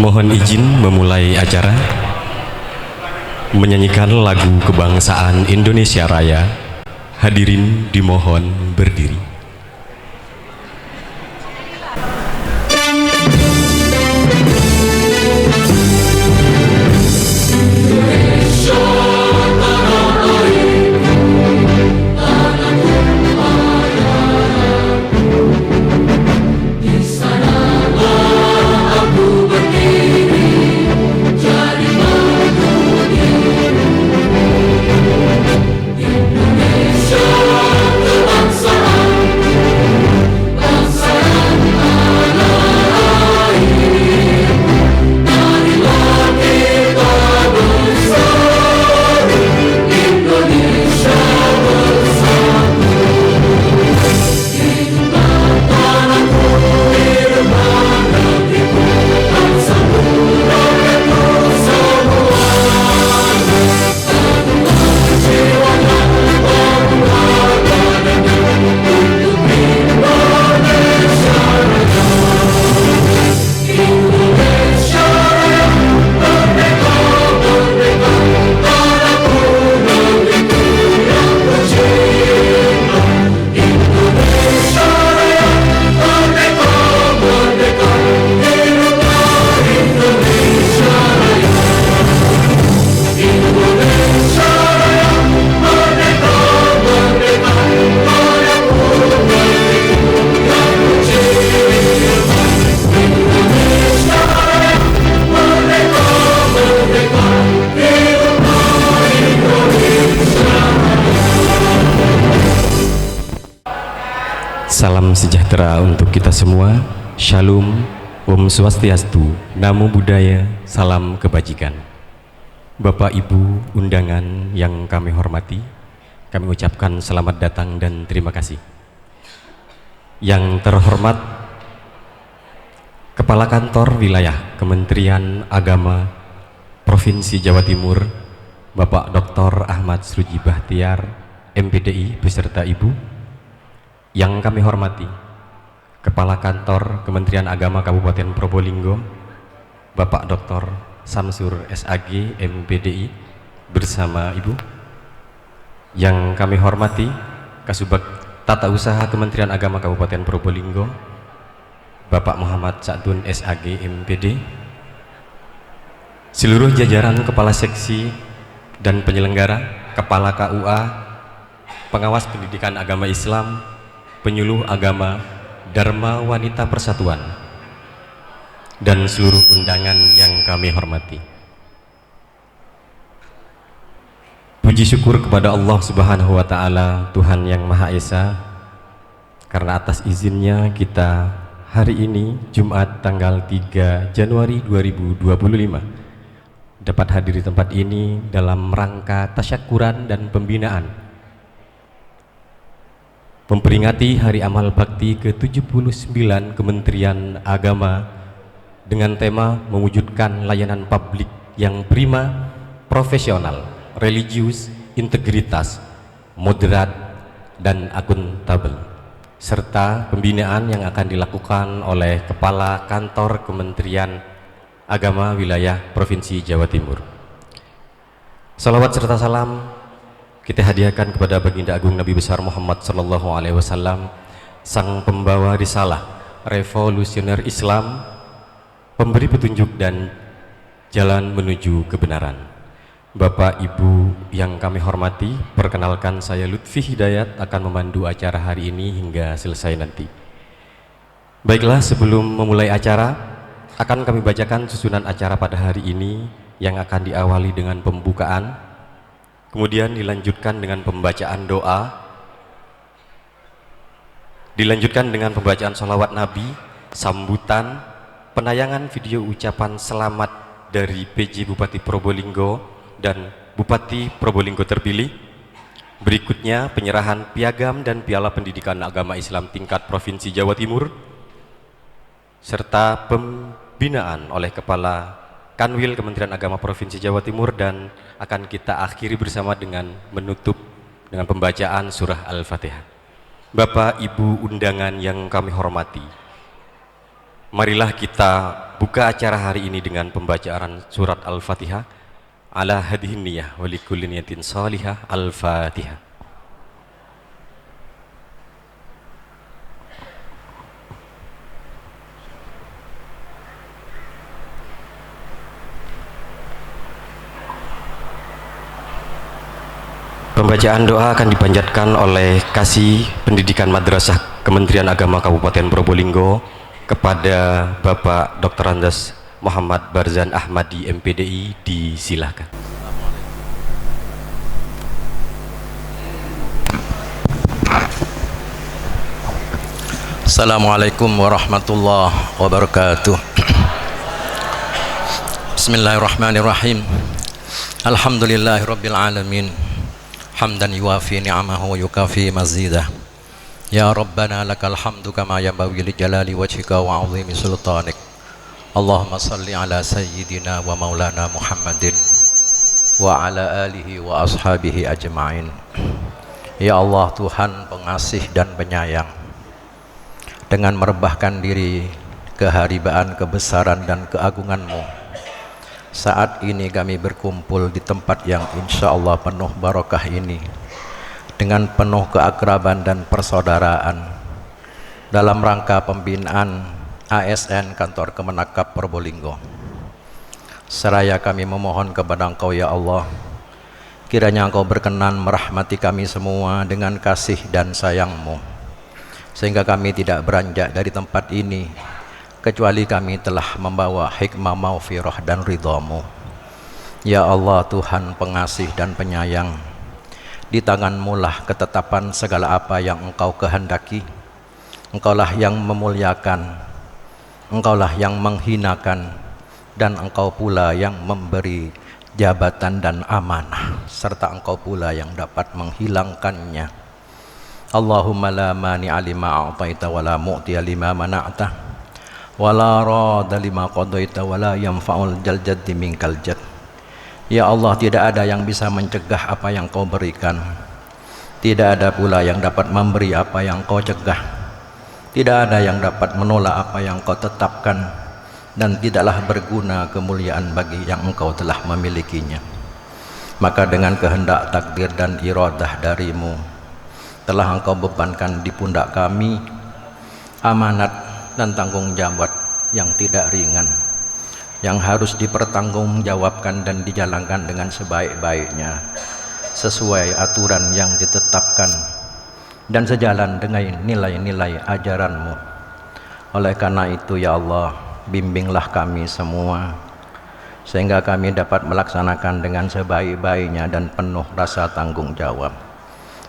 Mohon izin memulai acara menyanyikan lagu kebangsaan Indonesia Raya. Hadirin dimohon berdiri. Salam sejahtera untuk kita semua. Shalom, Om Swastiastu, Namo Buddhaya, salam kebajikan. Bapak Ibu undangan yang kami hormati, kami ucapkan selamat datang dan terima kasih. Yang terhormat Kepala Kantor Wilayah Kementerian Agama Provinsi Jawa Timur, Bapak Dr. Ahmad Sruji Bahtiar, MPDI beserta Ibu. Yang kami hormati Kepala Kantor Kementerian Agama Kabupaten Probolinggo, Bapak Dr. Samsur SAG, MPDI bersama Ibu. Yang kami hormati Kasubag Tata Usaha Kementerian Agama Kabupaten Probolinggo, Bapak Muhammad Sa'dun SAG, MPD. Seluruh jajaran Kepala Seksi dan Penyelenggara, Kepala KUA, Pengawas Pendidikan Agama Islam, Penyuluh Agama, Dharma Wanita Persatuan, dan seluruh undangan yang kami hormati. Puji syukur kepada Allah Subhanahu wa Ta'ala, Tuhan yang Maha Esa, karena atas izinnya kita hari ini Jumat tanggal 3 Januari 2025 dapat hadir di tempat ini dalam rangka tasyakuran dan pembinaan memperingati Hari Amal Bakti ke-79 Kementerian Agama dengan tema mewujudkan layanan publik yang prima, profesional, religius, integritas, moderat, dan akuntabel, serta pembinaan yang akan dilakukan oleh Kepala Kantor Kementerian Agama Wilayah Provinsi Jawa Timur. Salawat serta salam kita hadiahkan kepada Baginda Agung Nabi Besar Muhammad Sallallahu Alaihi Wasallam, sang pembawa risalah, revolusioner Islam, pemberi petunjuk dan jalan menuju kebenaran. Bapak Ibu yang kami hormati, perkenalkan saya Lutfi Hidayat akan memandu acara hari ini hingga selesai nanti. Baiklah, sebelum memulai acara akan kami bacakan susunan acara pada hari ini yang akan diawali dengan pembukaan, kemudian dilanjutkan dengan pembacaan doa, dilanjutkan dengan pembacaan sholawat Nabi, sambutan, penayangan video ucapan selamat dari PJ Bupati Probolinggo dan Bupati Probolinggo terpilih. Berikutnya penyerahan piagam dan piala pendidikan agama Islam tingkat Provinsi Jawa Timur, serta pembinaan oleh Kepala Kanwil Kementerian Agama Provinsi Jawa Timur, dan akan kita akhiri bersama dengan menutup dengan pembacaan surah Al-Fatihah. Bapak Ibu undangan yang kami hormati, marilah kita buka acara hari ini dengan pembacaan surat Al-Fatihah. Ala hadhihi niyah wa likulli niyatin salihah. Al-Fatihah. Pembacaan doa akan dipanjatkan oleh Kasih Pendidikan Madrasah Kementerian Agama Kabupaten Probolinggo kepada Bapak Dr. Andes Muhammad Barzan Ahmadi MPDI. Disilahkan. Assalamualaikum warahmatullahi wabarakatuh. Bismillahirrahmanirrahim. Alhamdulillahirabbil alamin. Hamdan yuwafi ni'amahu wa yukafi mazidah. Ya Rabbana lakal hamdu kama yanbaghi li jalali wajhika wa 'azimi sultanik. Allahumma salli ala sayyidina wa maulana Muhammadin wa ala alihi wa ashabihi ajma'in. Ya Allah, Tuhan pengasih dan penyayang, dengan merebahkan diri keharibaan, kebesaran dan keagungan-Mu, saat ini kami berkumpul di tempat yang insya Allah penuh barokah ini dengan penuh keakraban dan persaudaraan dalam rangka pembinaan ASN Kantor Kemenakap Probolinggo. Seraya kami memohon kepada Engkau ya Allah, kiranya Engkau berkenan merahmati kami semua dengan kasih dan sayang-Mu, sehingga kami tidak beranjak dari tempat ini kecuali kami telah membawa hikmah, maufirah dan ridha-Mu. Ya Allah, Tuhan pengasih dan penyayang, di tangan-Mu lah ketetapan segala apa yang Engkau kehendaki. Engkaulah yang memuliakan, Engkaulah yang menghinakan, dan Engkau pula yang memberi jabatan dan amanah, serta Engkau pula yang dapat menghilangkannya. Allahumma la mani'a lima a'taita wa la mu'tiya lima mana'ta wala rada lima qadaita wala yanfa'ul jaljaddi minkal jad. Ya Allah, tidak ada yang bisa mencegah apa yang Kau berikan, tidak ada pula yang dapat memberi apa yang Kau cegah, tidak ada yang dapat menolak apa yang Kau tetapkan, dan tidaklah berguna kemuliaan bagi yang Engkau telah memilikinya. Maka dengan kehendak, takdir dan iradah dari-Mu telah Engkau bebankan di pundak kami amanat dan tanggung jawab yang tidak ringan, yang harus dipertanggungjawabkan dan dijalankan dengan sebaik-baiknya sesuai aturan yang ditetapkan dan sejalan dengan nilai-nilai ajaran-Mu. Oleh karena itu ya Allah, bimbinglah kami semua sehingga kami dapat melaksanakan dengan sebaik-baiknya dan penuh rasa tanggung jawab.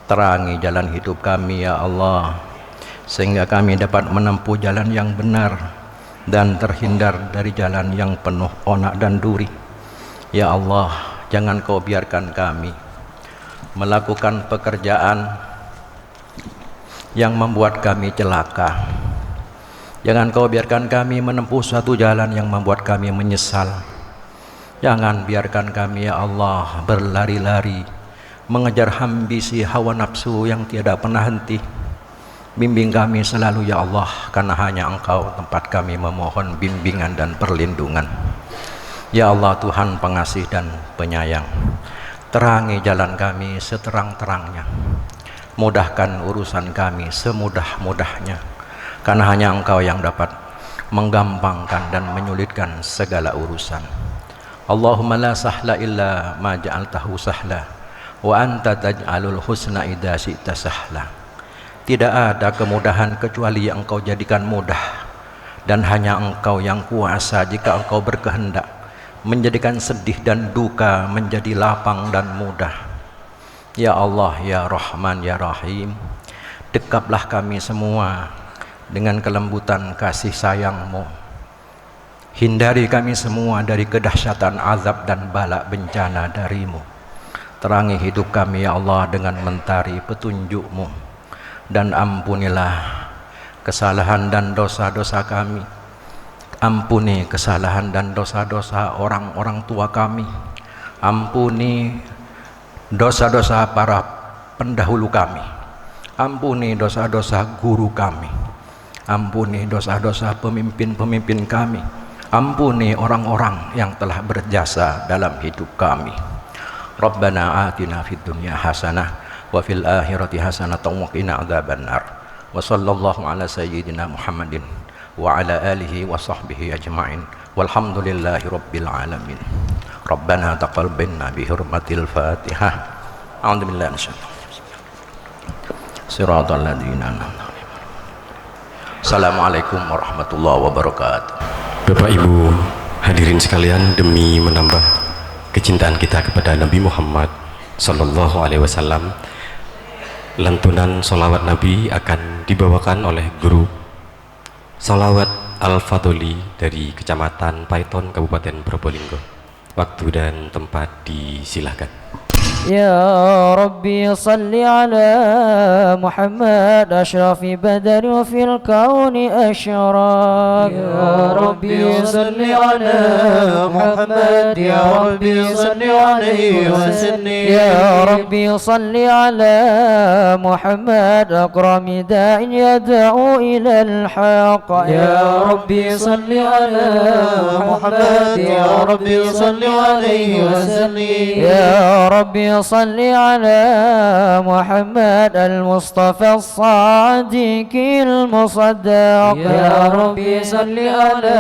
Terangi jalan hidup kami ya Allah, sehingga kami dapat menempuh jalan yang benar dan terhindar dari jalan yang penuh onak dan duri. Ya Allah, jangan Kau biarkan kami melakukan pekerjaan yang membuat kami celaka. Jangan Kau biarkan kami menempuh suatu jalan yang membuat kami menyesal. Jangan biarkan kami ya Allah berlari-lari mengejar ambisi hawa nafsu yang tiada pernah henti. Bimbing kami selalu ya Allah, karena hanya Engkau tempat kami memohon bimbingan dan perlindungan. Ya Allah, Tuhan pengasih dan penyayang, terangi jalan kami seterang-terangnya, mudahkan urusan kami semudah-mudahnya, karena hanya Engkau yang dapat menggampangkan dan menyulitkan segala urusan. Allahumma la sahla illa ma ja'altahu sahla wa anta taj'alul husna idza syi'ta sahla. Tidak ada kemudahan kecuali yang Engkau jadikan mudah, dan hanya Engkau yang kuasa jika Engkau berkehendak menjadikan sedih dan duka menjadi lapang dan mudah. Ya Allah, ya Rahman, ya Rahim, dekaplah kami semua dengan kelembutan kasih sayang-Mu. Hindari kami semua dari kedahsyatan azab dan bala bencana dari-Mu. Terangi hidup kami ya Allah dengan mentari petunjuk-Mu, dan ampunilah kesalahan dan dosa-dosa kami. Ampuni kesalahan dan dosa-dosa orang-orang tua kami. Ampuni dosa-dosa para pendahulu kami. Ampuni dosa-dosa guru kami. Ampuni dosa-dosa pemimpin-pemimpin kami. Ampuni orang-orang yang telah berjasa dalam hidup kami. Rabbana atina fid dunya hasanah wa fil akhirati hasanatan wa qina adzabannar. Wa sallallahu ala sayyidina Muhammadin wa ala alihi wa sahbihi ajma'in. Walhamdulillahi rabbil alamin. Rabbana taqabbal minna bi hurmatil Fatihah. A'udzu billahi minasyaitonir rajim. Shiratal ladzina an'amta 'alaihim. Assalamualaikum warahmatullahi wabarakatuh. Bapak Ibu hadirin sekalian, demi menambah kecintaan kita kepada Nabi Muhammad Sallallahu Alaihi Wasallam, lantunan solawat Nabi akan dibawakan oleh grup Solawat Al-Fadoli dari Kecamatan Paiton, Kabupaten Probolinggo. Waktu dan tempat disilahkan. يا ربي صل على محمد أشرف بدر وفي الكون أشرف. يا ربي صل على محمد يا ربي صل عليه وسلم. يا ربي صل على محمد أكرم داع يدعو إلى الحق. يا ربي صل على محمد يا ربي صل عليه وسلم. يا ربي صل على محمد المصطفى الصادق المصدق. يا ربي صل على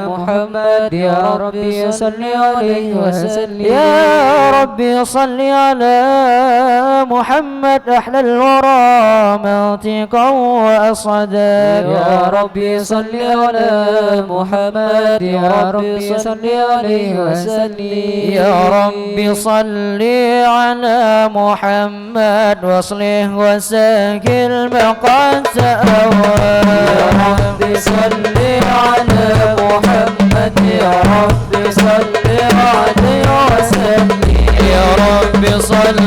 محمد يا ربي صل عليه وسلم. يا ربي صل على محمد أحلى الورى منطقا وأصدا. يا ربي صل على محمد يا ربي صل عليه وسلم. يا ربي صل على محمد واصلح وسهل مقعد يا ربي صل على محمد يا ربي صل عليه وسلم. يا ربي صل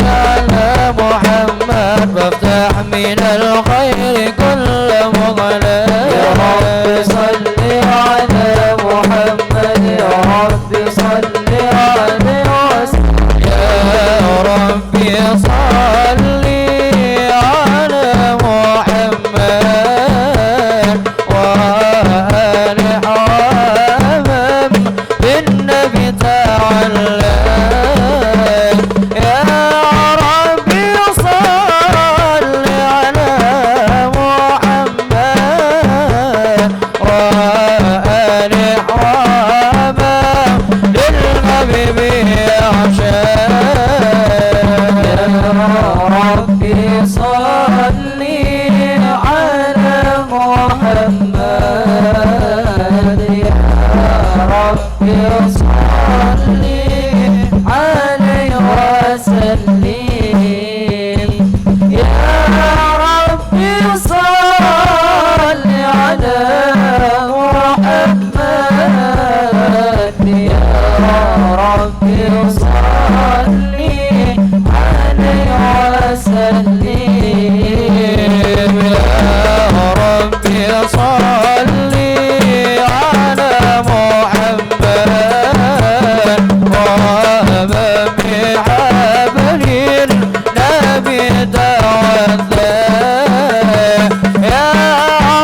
على محمد وافتح من الخير كل مغلق. يا ربي صل على محمد يا ربي صل عليه وسلم. يا ربي صل على محمد وآل حمام بالنبي تعالى. يا ربي صل على محمد وآل حمام للحبيب ربي صل على محمد يا ربي صل عليه وسلم. يا ربي صل على محمد يا ربي صل عليه وسلم. يا ربي صل على محمد وهب بحبل النبي تعالى. يا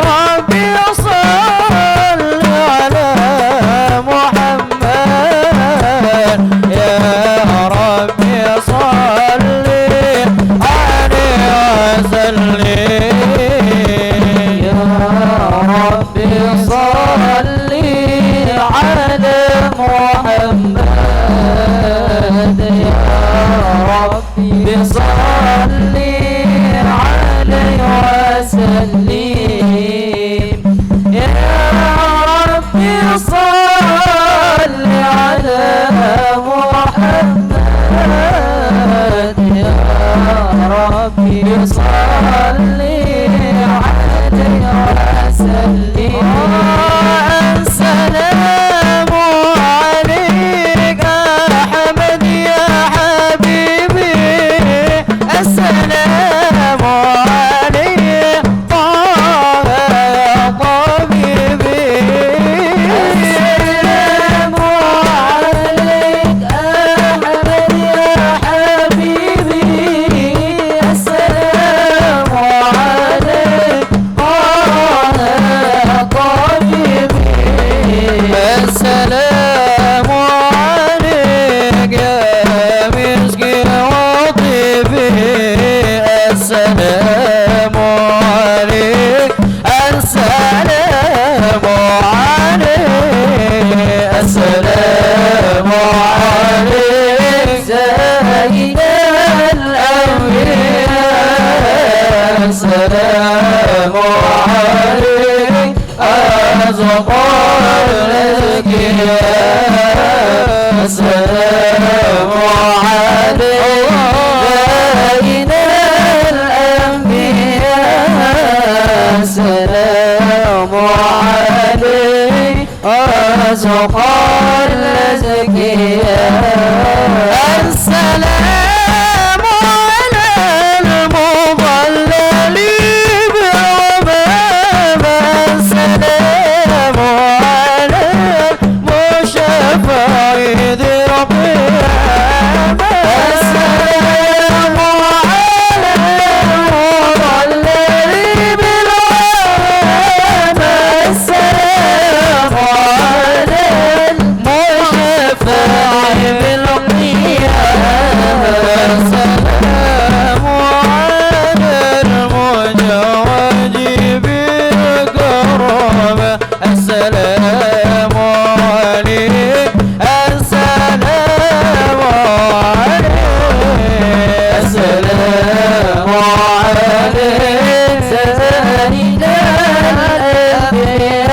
ربي صل على محمد يا ربي صل عليه وسلم. يا ربي صل على محمد يا ربي صل عليه وسلم. يا ربي صل على محمد يا ربي صل عليه وسلم. السلام عليك أحمد يا حبيبي. السلام عليك طه يا طبيبي. السلام عليك أحمد يا حبيبي. السلام عليك طه الأزكياء السلام علينا الأنبياء السلام عليك أزكى الأزكياء السلام على المضللين ومام السلام على المشفع ذي القيامة السلام على المضللين ومام السلام على المشفع ذي القيامة السلام على المتوج بالكرامة السلام عليك السلام عليك السلام عليك سيدنا الأنبياء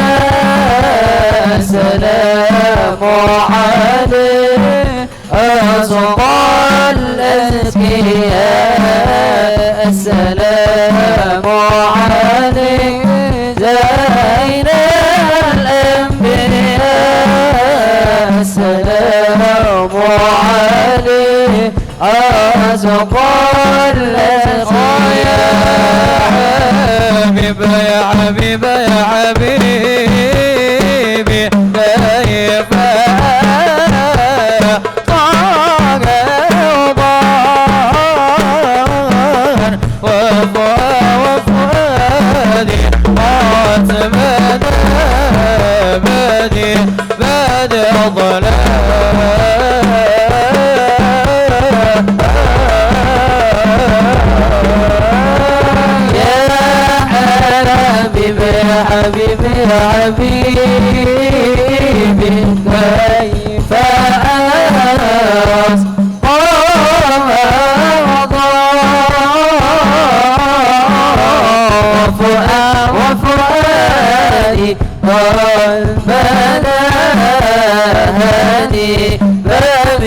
السلام عليك أزكى الأزكياء السلام عليك زين الأنبياء السلام عليك أزكى الأزكياء يا حبيب يا حبيبي كيف وفؤادي قد بدا ضلال يا حبيبي يا حبيبي يا حبيبي كيف وفؤادي قد بدا هادي باب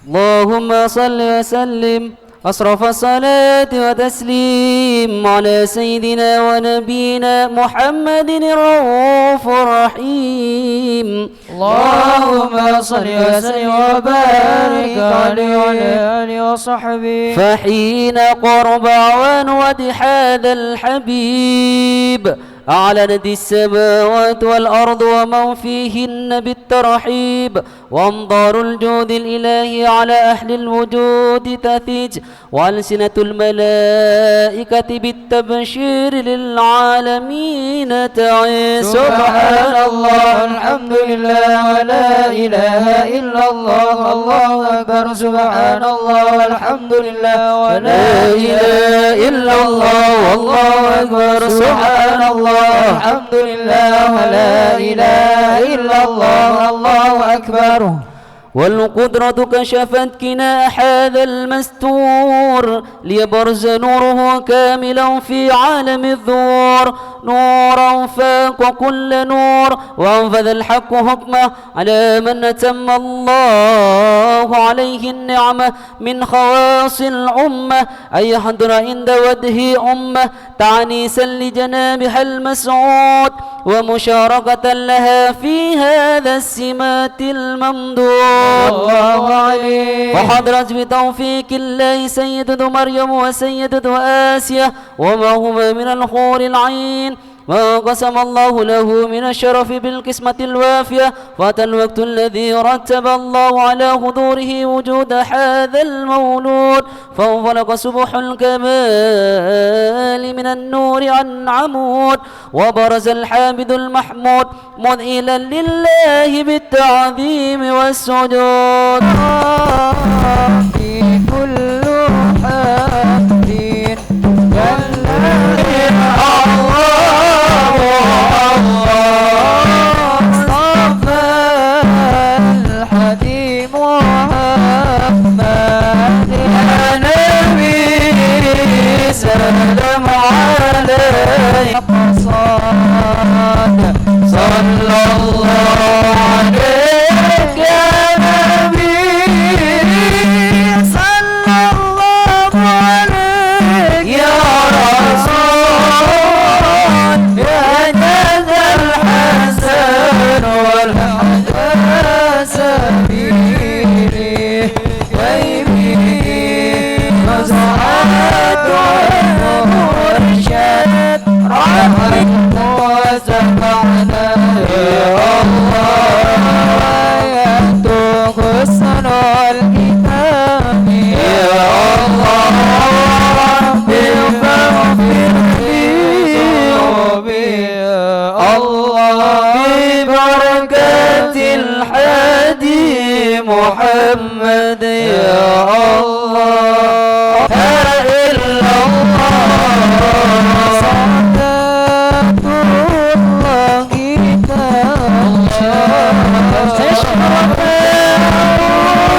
اللهم صل وسلم أشرف الصلاة وتسليم على سيدنا ونبينا محمد الرؤوف الرحيم. اللهم صل وسلم وبارك عليه وعلى آله وصحبه. فحين قرب عنود هذا الحبيب أعلنت السماوات والأرض ومن فيهن بالترحيب، وأنظار الجود الإلهي على أهل الوجود تثيج، وألسنة الملائكة بالتبشير للعالمين تعيش. سبحان الله الحمد لله ولا إله إلا الله الله أكبر. سبحان الله والحمد لله ولا إله إلا الله والله أكبر. سبحان الله الحمد لله ولا إله إلا الله الله أكبر. والقدرة كشفت كناح هذا المستور ليبرز نوره كاملا في عالم الظهور، نورا فاق كل نور وانفذ الحق حكمه على من أتم الله عليه النعمة من خواص الأمة، أن يحضر عند وجه أمة تعنيسا لجنابها المسعود ومشاركة لها في هذا السمات الممدود. الله عليه. وحضرت بتوفيق الله سيدة مريم وسيدة آسيا وما هما من الحور العين ما قسم الله له من الشرف بالقسمة الوافية، فأتى الوقت الذي رتب الله على حضوره وجود هذا المولود، فانفلق سبح الكمال من النور عن عمود، وبرز الحامد المحمود مذئلا لله بالتعظيم والسجود. في كل حمد سلام عليك صلى الله عليك يا نبي، صلى الله عليك يا رسول، يا جد الحسن والحسن سبيلي غيبي وزعت ورشد رحمك وسمعنا يا الله، يهدوك السن والكتاب يا الله، بفغفر لي ذنوبي يا الله، ببركة الحادي محمد يا الله، لا إلا الله صلاة الله تشرف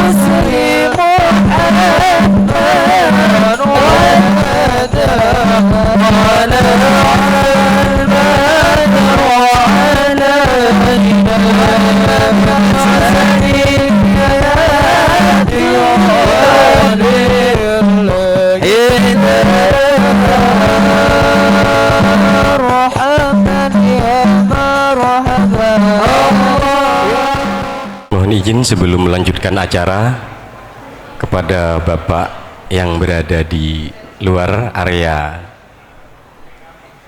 مسلم محمد وهدى على البدر وعلينا Mohon izin sebelum melanjutkan acara kepada Bapak yang berada di luar area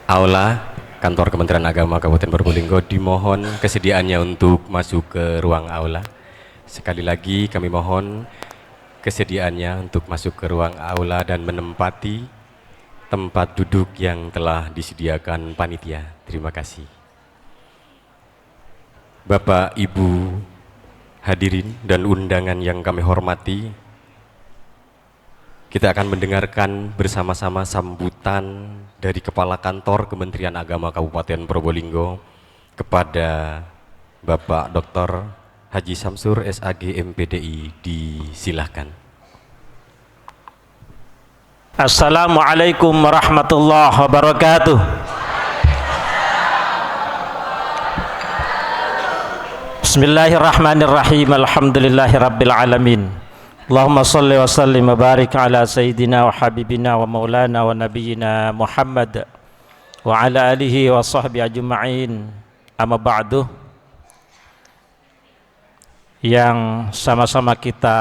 aula Kantor Kementerian Agama Kabupaten Probolinggo dimohon kesediaannya untuk masuk ke ruang aula. Sekali lagi kami mohon kesediaannya untuk masuk ke ruang aula dan menempati tempat duduk yang telah disediakan panitia. Terima kasih. Bapak, Ibu, hadirin dan undangan yang kami hormati, kita akan mendengarkan bersama-sama sambutan dari Kepala Kantor Kementerian Agama Kabupaten Probolinggo kepada Bapak Dr. Haji Samsur SAG MPDI. Disilahkan. Assalamualaikum warahmatullahi wabarakatuh. Bismillahirrahmanirrahim. Alhamdulillahirabbil alamin. Allahumma salli wa sallim wa barik ala sayyidina wa habibina wa maulana wa nabiyyina Muhammad wa ala alihi wa sahbihi ajma'in. Amma ba'du. Yang sama-sama kita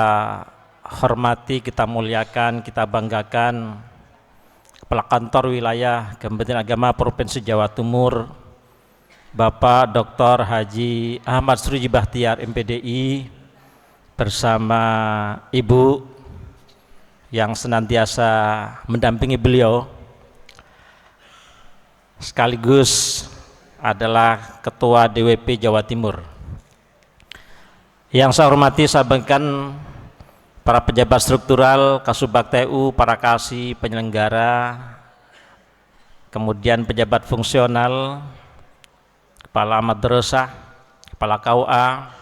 hormati, kita muliakan, kita banggakan Kepala Kantor Wilayah Kementerian Agama Provinsi Jawa Timur, Bapak Dr. Haji Ahmad Suruji Bahtiar MPDI bersama Ibu yang senantiasa mendampingi beliau, sekaligus adalah Ketua DWP Jawa Timur. Yang saya hormati, saya banggakan para pejabat struktural, Kasubag TU, para kasih penyelenggara, kemudian pejabat fungsional, Kepala Madrasah, Kepala KUA,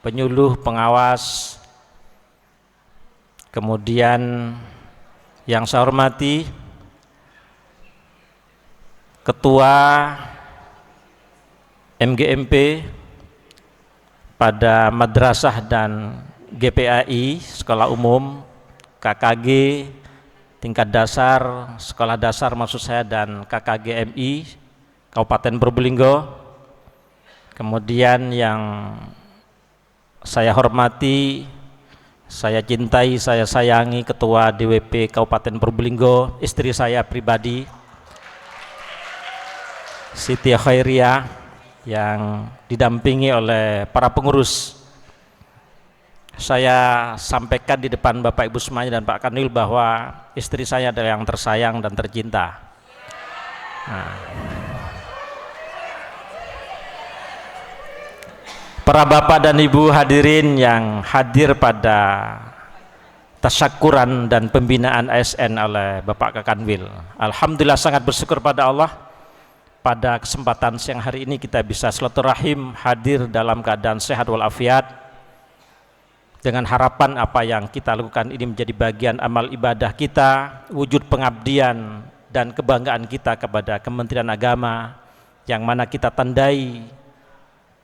penyuluh, pengawas, kemudian yang saya hormati Ketua MGMP pada madrasah dan GPAI, sekolah umum, KKG, tingkat dasar, sekolah dasar maksud saya, dan KKG MI, Kabupaten Probolinggo. Kemudian yang saya hormati, saya cintai, saya sayangi Ketua DWP Kabupaten Probolinggo, istri saya pribadi, Siti Khairiyah, yang didampingi oleh para pengurus. Saya sampaikan di depan Bapak Ibu semuanya dan Pak Kanwil bahwa istri saya adalah yang tersayang dan tercinta. Para Bapak dan Ibu hadirin yang hadir pada tasyakuran dan pembinaan ASN oleh Bapak Kakanwil, alhamdulillah sangat bersyukur pada Allah. Pada kesempatan siang hari ini kita bisa silaturahim hadir dalam keadaan sehat walafiat, dengan harapan apa yang kita lakukan ini menjadi bagian amal ibadah kita, wujud pengabdian dan kebanggaan kita kepada Kementerian Agama, yang mana kita tandai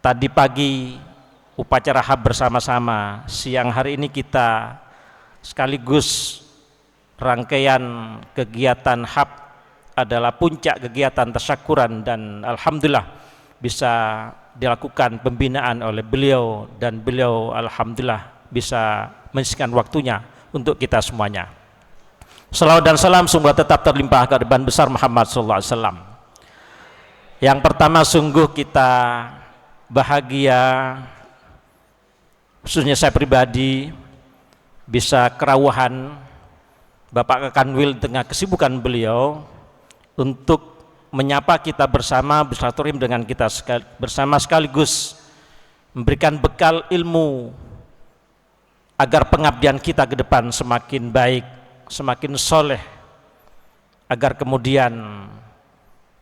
tadi pagi upacara HAB bersama-sama. Siang hari ini kita sekaligus rangkaian kegiatan HAB adalah puncak kegiatan tasyakuran, dan alhamdulillah bisa dilakukan pembinaan oleh beliau, dan beliau alhamdulillah bisa menyisihkan waktunya untuk kita semuanya. Salawat dan salam sungguh tetap terlimpah ke Nabi besar Muhammad SAW. Yang pertama, sungguh kita bahagia, khususnya saya pribadi, bisa kerawuhan Bapak Kakanwil dengan kesibukan beliau untuk menyapa kita bersama, bersilaturahim dengan kita bersama, sekaligus memberikan bekal ilmu agar pengabdian kita ke depan semakin baik, semakin soleh, agar kemudian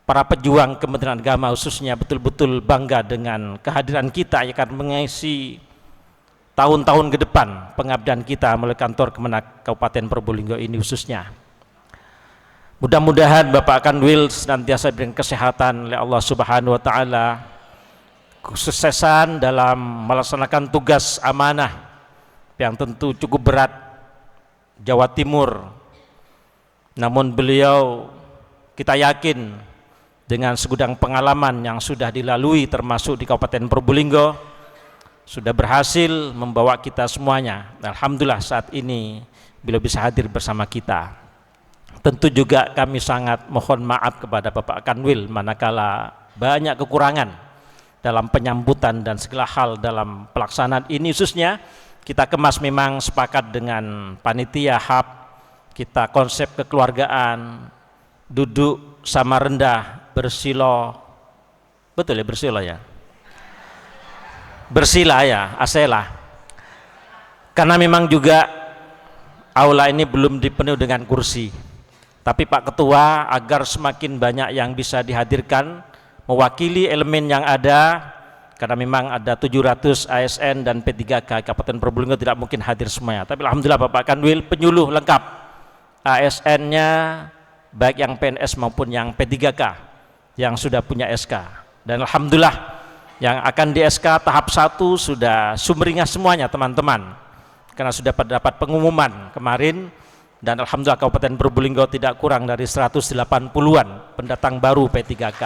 para pejuang Kementerian Agama khususnya betul-betul bangga dengan kehadiran kita yang akan mengisi tahun-tahun ke depan pengabdian kita melalui kantor Kemenak Kabupaten Probolinggo ini khususnya. Mudah-mudahan Bapak Kanwil senantiasa diberikan kesehatan oleh Allah Subhanahu wa taala, kesuksesan dalam melaksanakan tugas amanah yang tentu cukup berat Jawa Timur. Namun beliau, kita yakin dengan segudang pengalaman yang sudah dilalui termasuk di Kabupaten Probolinggo, sudah berhasil membawa kita semuanya. Alhamdulillah saat ini beliau bisa hadir bersama kita. Tentu juga kami sangat mohon maaf kepada Bapak Kanwil manakala banyak kekurangan dalam penyambutan dan segala hal dalam pelaksanaan ini. Khususnya kita kemas memang sepakat dengan panitia HAB, kita konsep kekeluargaan, duduk sama rendah, bersilo, betul ya, bersilo ya, bersila ya, asela, karena memang juga aula ini belum dipenuhi dengan kursi. Tapi Pak Ketua, agar semakin banyak yang bisa dihadirkan mewakili elemen yang ada, karena memang ada 700 ASN dan P3K Kabupaten Probolinggo, tidak mungkin hadir semuanya. Tapi alhamdulillah Bapak Kanwil penyuluh lengkap, ASN-nya baik yang PNS maupun yang P3K yang sudah punya SK. Dan alhamdulillah yang akan di SK tahap 1 sudah sumringah semuanya teman-teman, karena sudah dapat pengumuman kemarin. Dan alhamdulillah Kabupaten Probolinggo tidak kurang dari 180-an pendatang baru P3K.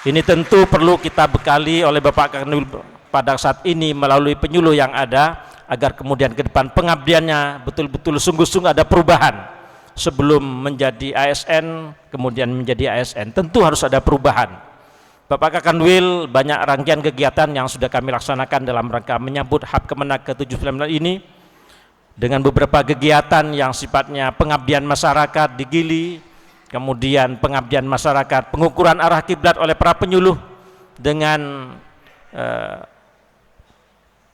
Ini tentu perlu kita bekali oleh Bapak Kanwil pada saat ini melalui penyuluh yang ada, agar kemudian ke depan pengabdiannya betul-betul sungguh-sungguh ada perubahan. Sebelum menjadi ASN kemudian menjadi ASN, tentu harus ada perubahan. Bapak Kakanwil, banyak rangkaian kegiatan yang sudah kami laksanakan dalam rangka menyambut HAB Kemenak ke-79 ini, dengan beberapa kegiatan yang sifatnya pengabdian masyarakat di Gili, kemudian pengabdian masyarakat, pengukuran arah kiblat oleh para penyuluh dengan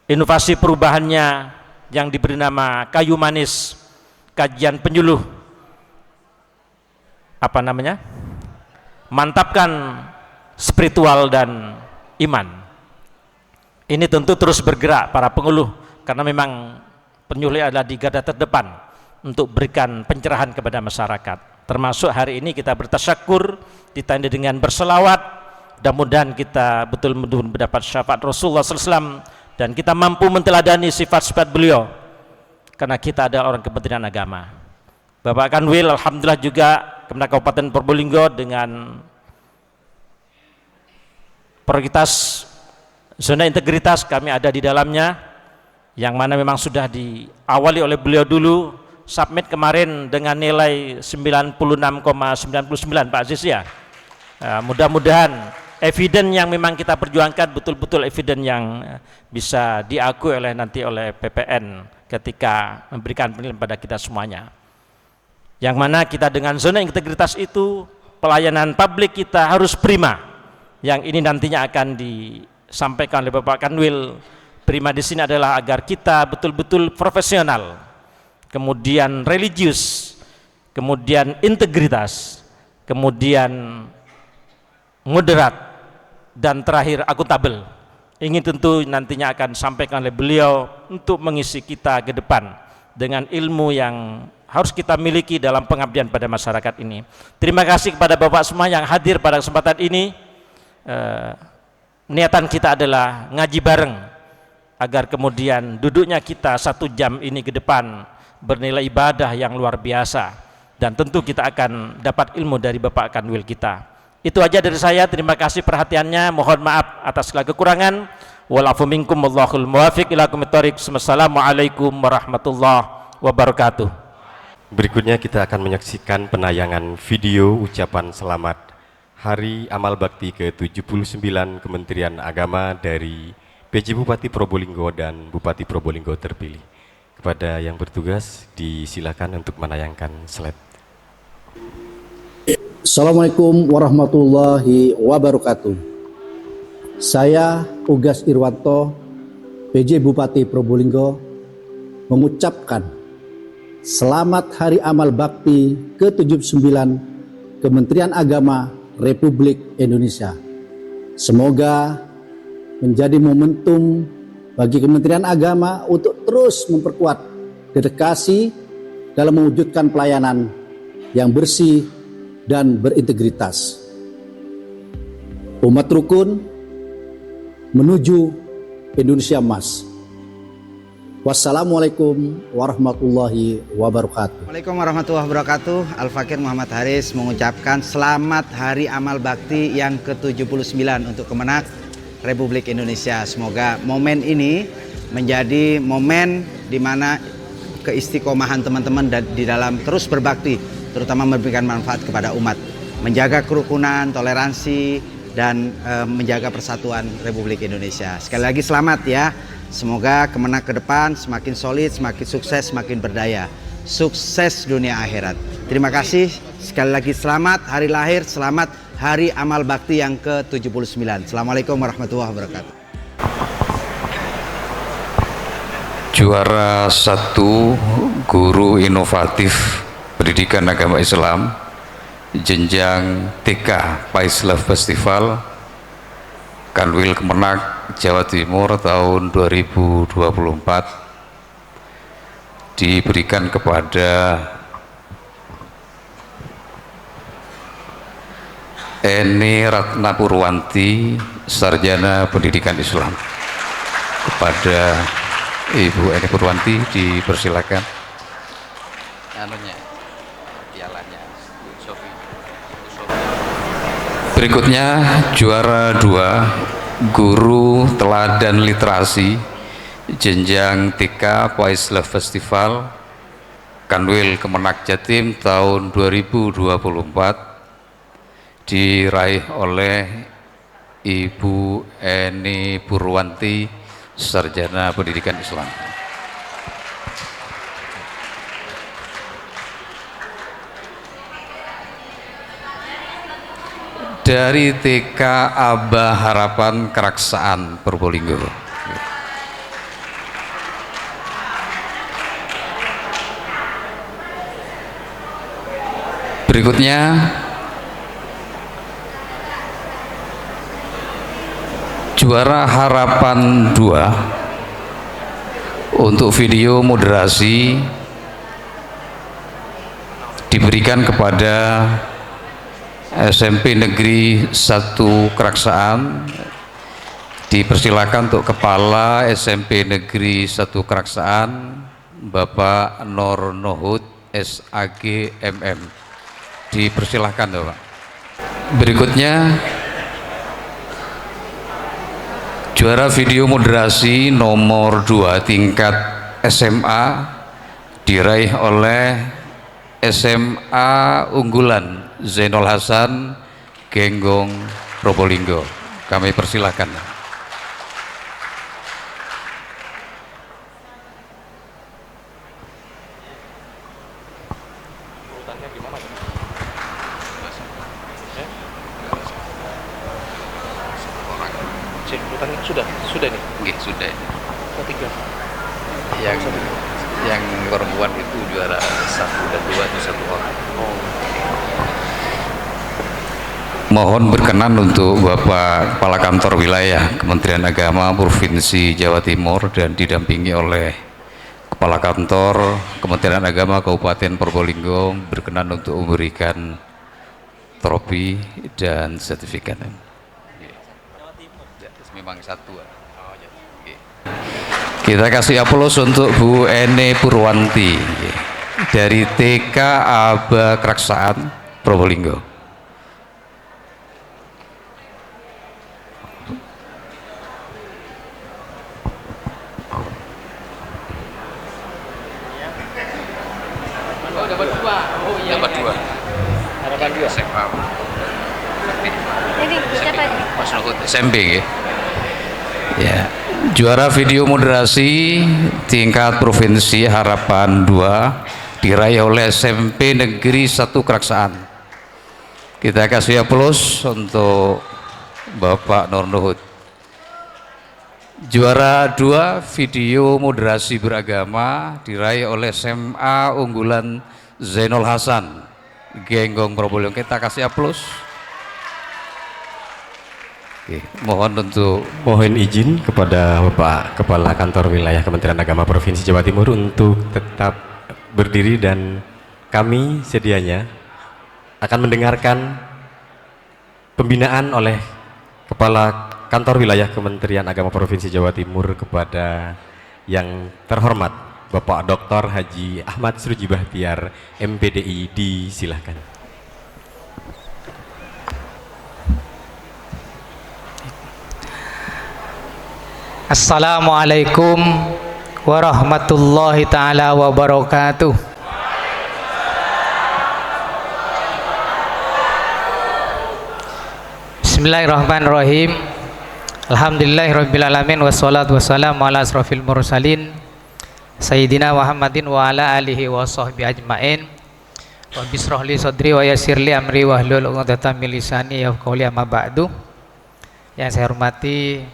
inovasi perubahannya yang diberi nama kayu manis, kajian penyuluh, apa namanya, mantapkan spiritual dan iman. ini tentu terus bergerak para pengeluh, karena memang penyuluh adalah di garda terdepan untuk berikan pencerahan kepada masyarakat. Termasuk hari ini kita bertasyakur ditandai dengan berselawat, mudah-mudahan kita betul-betul mendapat syafaat Rasulullah SAW dan kita mampu menteladani sifat-sifat beliau, karena kita adalah orang Kementerian Agama. Bapak Kanwil alhamdulillah juga Kementerian Kabupaten Probolinggo dengan prioritas zona integritas kami ada di dalamnya, yang mana memang sudah diawali oleh beliau dulu, submit kemarin dengan nilai 96,99 Pak Aziz ya. Mudah-mudahan eviden yang memang kita perjuangkan betul-betul eviden yang bisa diakui oleh nanti oleh PPN ketika memberikan penilaian pada kita semuanya. Yang mana kita dengan zona integritas itu pelayanan publik kita harus prima. Yang ini nantinya akan disampaikan oleh Bapak Kanwil. Prima di sini adalah agar kita betul-betul profesional, kemudian religius, kemudian integritas, kemudian moderat, dan terakhir akuntabel. Ini tentu nantinya akan disampaikan oleh beliau untuk mengisi kita ke depan dengan ilmu yang harus kita miliki dalam pengabdian pada masyarakat ini. Terima kasih kepada Bapak semua yang hadir pada kesempatan ini. Niatan kita adalah ngaji bareng, agar kemudian duduknya kita 1 jam ini ke depan bernilai ibadah yang luar biasa, dan tentu kita akan dapat ilmu dari Bapak Kanwil kita. Itu aja dari saya, terima kasih perhatiannya, mohon maaf atas segala kekurangan. Walafu minkum wallahul muwafiq ila aqwamit thoriq. Wassalamualaikum warahmatullahi wabarakatuh. Berikutnya kita akan menyaksikan penayangan video ucapan selamat Hari Amal Bakti ke-79 Kementerian Agama dari PJ Bupati Probolinggo dan Bupati Probolinggo terpilih. Kepada yang bertugas disilakan untuk menayangkan slide. Assalamualaikum warahmatullahi wabarakatuh. Saya Ugas Irwanto, PJ Bupati Probolinggo, mengucapkan Selamat Hari Amal Bakti ke-79 Kementerian Agama Republik Indonesia. Semoga menjadi momentum bagi Kementerian Agama untuk terus memperkuat dedikasi dalam mewujudkan pelayanan yang bersih dan berintegritas. Umat rukun menuju Indonesia Emas. Wassalamualaikum warahmatullahi wabarakatuh. Waalaikumsalam warahmatullahi wabarakatuh. Al-Fakir Muhammad Haris mengucapkan Selamat Hari Amal Bakti yang ke-79 untuk Kemenak Republik Indonesia. Semoga momen ini menjadi momen di mana keistiqomahan teman-teman di dalam terus berbakti, terutama memberikan manfaat kepada umat, menjaga kerukunan, toleransi, dan menjaga persatuan Republik Indonesia. Sekali lagi selamat ya. Semoga Kemenak ke depan semakin solid, semakin sukses, semakin berdaya. Sukses dunia akhirat. Terima kasih. Sekali lagi selamat hari lahir, selamat Hari Amal Bakti yang ke-79. Assalamualaikum warahmatullahi wabarakatuh. Juara 1 Guru Inovatif Pendidikan Agama Islam jenjang TK Pais Love Festival Kanwil Kemenak Jawa Timur tahun 2024 diberikan kepada Eni Ratna Purwanti, Sarjana Pendidikan Islam. Kepada Ibu Eni Purwanti dipersilakan. Berikutnya juara 2 Guru Teladan Literasi jenjang TK Pais Love Festival Kanwil Kemenak Jatim tahun 2024 diraih oleh Ibu Eni Purwanti, Sarjana Pendidikan Islam. Dari TK Aba Harapan Keraksaan Probolinggo. Berikutnya juara harapan 2 untuk video moderasi diberikan kepada SMP Negeri 1 Keraksaan. Dipersilakan untuk Kepala SMP Negeri 1 Keraksaan, Bapak Nur Nuhud SAG MM. Dipersilahkan Bapak. Berikutnya juara video moderasi nomor 2 tingkat SMA diraih oleh SMA Unggulan Zainul Hasan Genggong Probolinggo. Kami persilahkan. Sudah nih. Nggih, sudah. Ketiga. Yang perempuan itu juara 1 dan 2 itu 1 orang. Mohon berkenan untuk Bapak Kepala Kantor Wilayah Kementerian Agama Provinsi Jawa Timur dan didampingi oleh Kepala Kantor Kementerian Agama Kabupaten Probolinggo berkenan untuk memberikan trofi dan sertifikat. Memang 1. Kita kasih aplaus untuk Bu Ene Purwanti dari TK Aba Keraksaan Probolinggo. Dapat 2. Harapan 2. SMA. Ini siapa? Mas Nuhud SMP ya. Juara video moderasi tingkat provinsi harapan 2 diraih oleh SMP Negeri 1 Keraksaan. Kita kasih aplaus untuk Bapak Nur Nuhud. Juara 2 video moderasi beragama diraih oleh SMA Unggulan Zainul Hasan Genggong Probolinggo. Kita kasih aplaus. Mohon izin kepada Bapak Kepala Kantor Wilayah Kementerian Agama Provinsi Jawa Timur untuk tetap berdiri, dan kami sedianya akan mendengarkan pembinaan oleh Kepala Kantor Wilayah Kementerian Agama Provinsi Jawa Timur kepada yang terhormat Bapak Dr. Haji Ahmad Suruji Bahtiar MPDI. Disilahkan. Assalamualaikum warahmatullahi ta'ala wabarakatuh. Bismillahirrahmanirrahim. Alhamdulillahirrabbilalamin. Wassalatu wassalamu ala asrafil mursalin Sayyidina Muhammadin wa ala alihi wa sahbihi ajma'in. Wa bisrohli sadri wa yasirli amri wa hlul uqdatan min lisani yafqahu amma ba'du. Yang saya hormati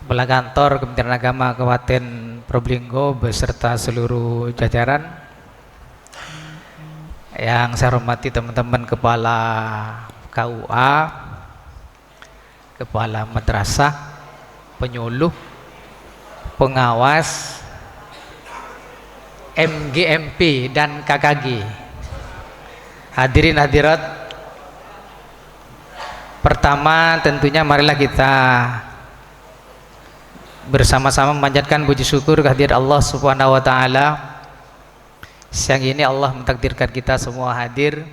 Kepala Kantor Kementerian Agama Kabupaten Probolinggo beserta seluruh jajaran, yang saya hormati teman-teman Kepala KUA, Kepala Madrasah, penyuluh, pengawas, MGMP dan KKG, hadirin hadirat. Pertama tentunya marilah kita bersama-sama memanjatkan puji syukur kehadirat Allah Subhanahu wa taala. Siang ini Allah mentakdirkan kita semua hadir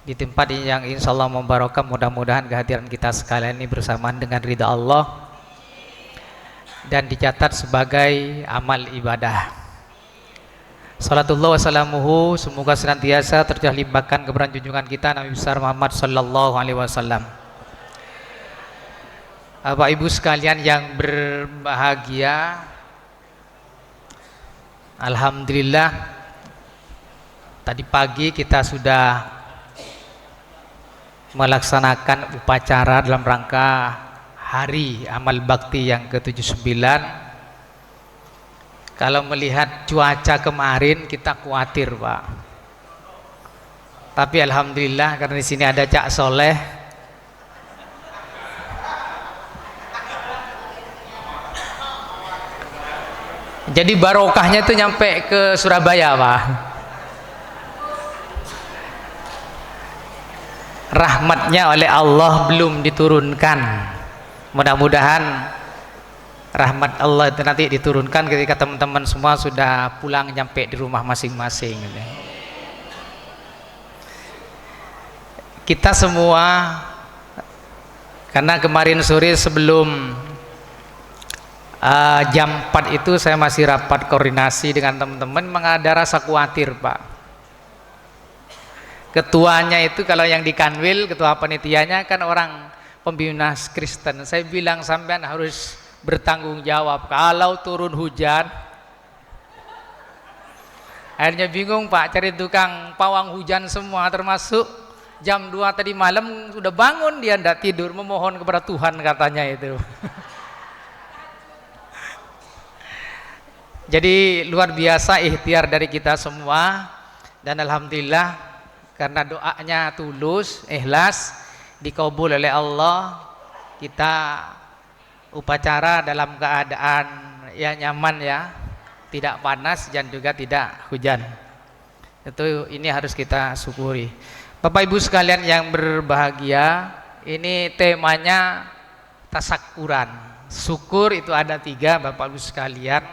di tempat yang insyaallah membarokah. Mudah-mudahan kehadiran kita sekalian ini bersamaan dengan ridha Allah dan dicatat sebagai amal ibadah. Salatullah wassalamuhu, semoga senantiasa tercurah limpahkan kepada junjungan kita Nabi besar Muhammad sallallahu alaihi wasallam. Bapak Ibu sekalian yang berbahagia, alhamdulillah tadi pagi kita sudah melaksanakan upacara dalam rangka Hari Amal Bakti yang ke-79. Kalau melihat cuaca kemarin kita khawatir, Pak. Tapi alhamdulillah karena di sini ada Cak Soleh, Jadi barokahnya itu nyampe ke Surabaya, Pak. Rahmatnya oleh Allah belum diturunkan. Mudah-mudahan rahmat Allah itu nanti diturunkan ketika teman-teman semua sudah pulang nyampe di rumah masing-masing. Kita semua, karena kemarin sore sebelum jam 4 itu saya masih rapat koordinasi dengan teman-teman, memang ada rasa khawatir, Pak. Ketuanya itu kalau yang di Kanwil, ketua panitianya kan orang pembina Kristen. Saya bilang sampean harus bertanggung jawab kalau turun hujan. Akhirnya bingung, Pak, cari tukang pawang hujan semua, termasuk jam 2 tadi malam sudah bangun, dia tidak tidur, memohon kepada Tuhan katanya itu. Jadi luar biasa ikhtiar dari kita semua, dan alhamdulillah karena doanya tulus, ikhlas, dikabul oleh Allah. Kita upacara dalam keadaan yang nyaman ya, tidak panas dan juga tidak hujan. Itu ini harus kita syukuri. Bapak Ibu sekalian yang berbahagia, ini temanya tasakuran. Syukur itu ada 3, Bapak Ibu sekalian.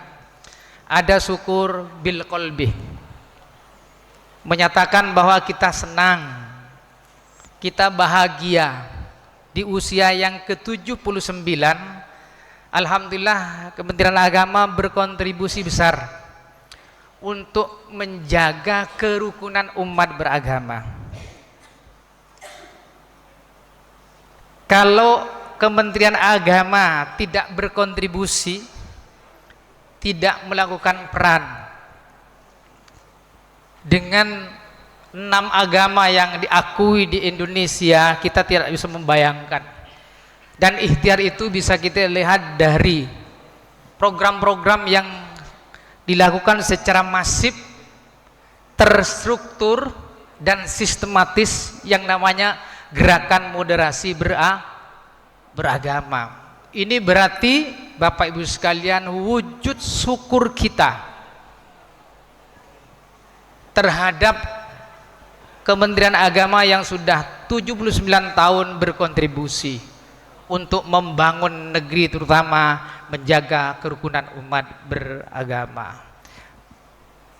Ada syukur bil qalbi, menyatakan bahwa kita senang, kita bahagia di usia yang ke-79. Alhamdulillah Kementerian Agama berkontribusi besar untuk menjaga kerukunan umat beragama. Kalau Kementerian Agama tidak berkontribusi, tidak melakukan peran dengan 6 agama yang diakui di Indonesia, kita tidak bisa membayangkan. Dan ikhtiar itu bisa kita lihat dari program-program yang dilakukan secara masif, terstruktur dan sistematis yang namanya gerakan moderasi beragama. Ini berarti Bapak Ibu sekalian wujud syukur kita terhadap Kementerian Agama yang sudah 79 tahun berkontribusi untuk membangun negeri, terutama menjaga kerukunan umat beragama.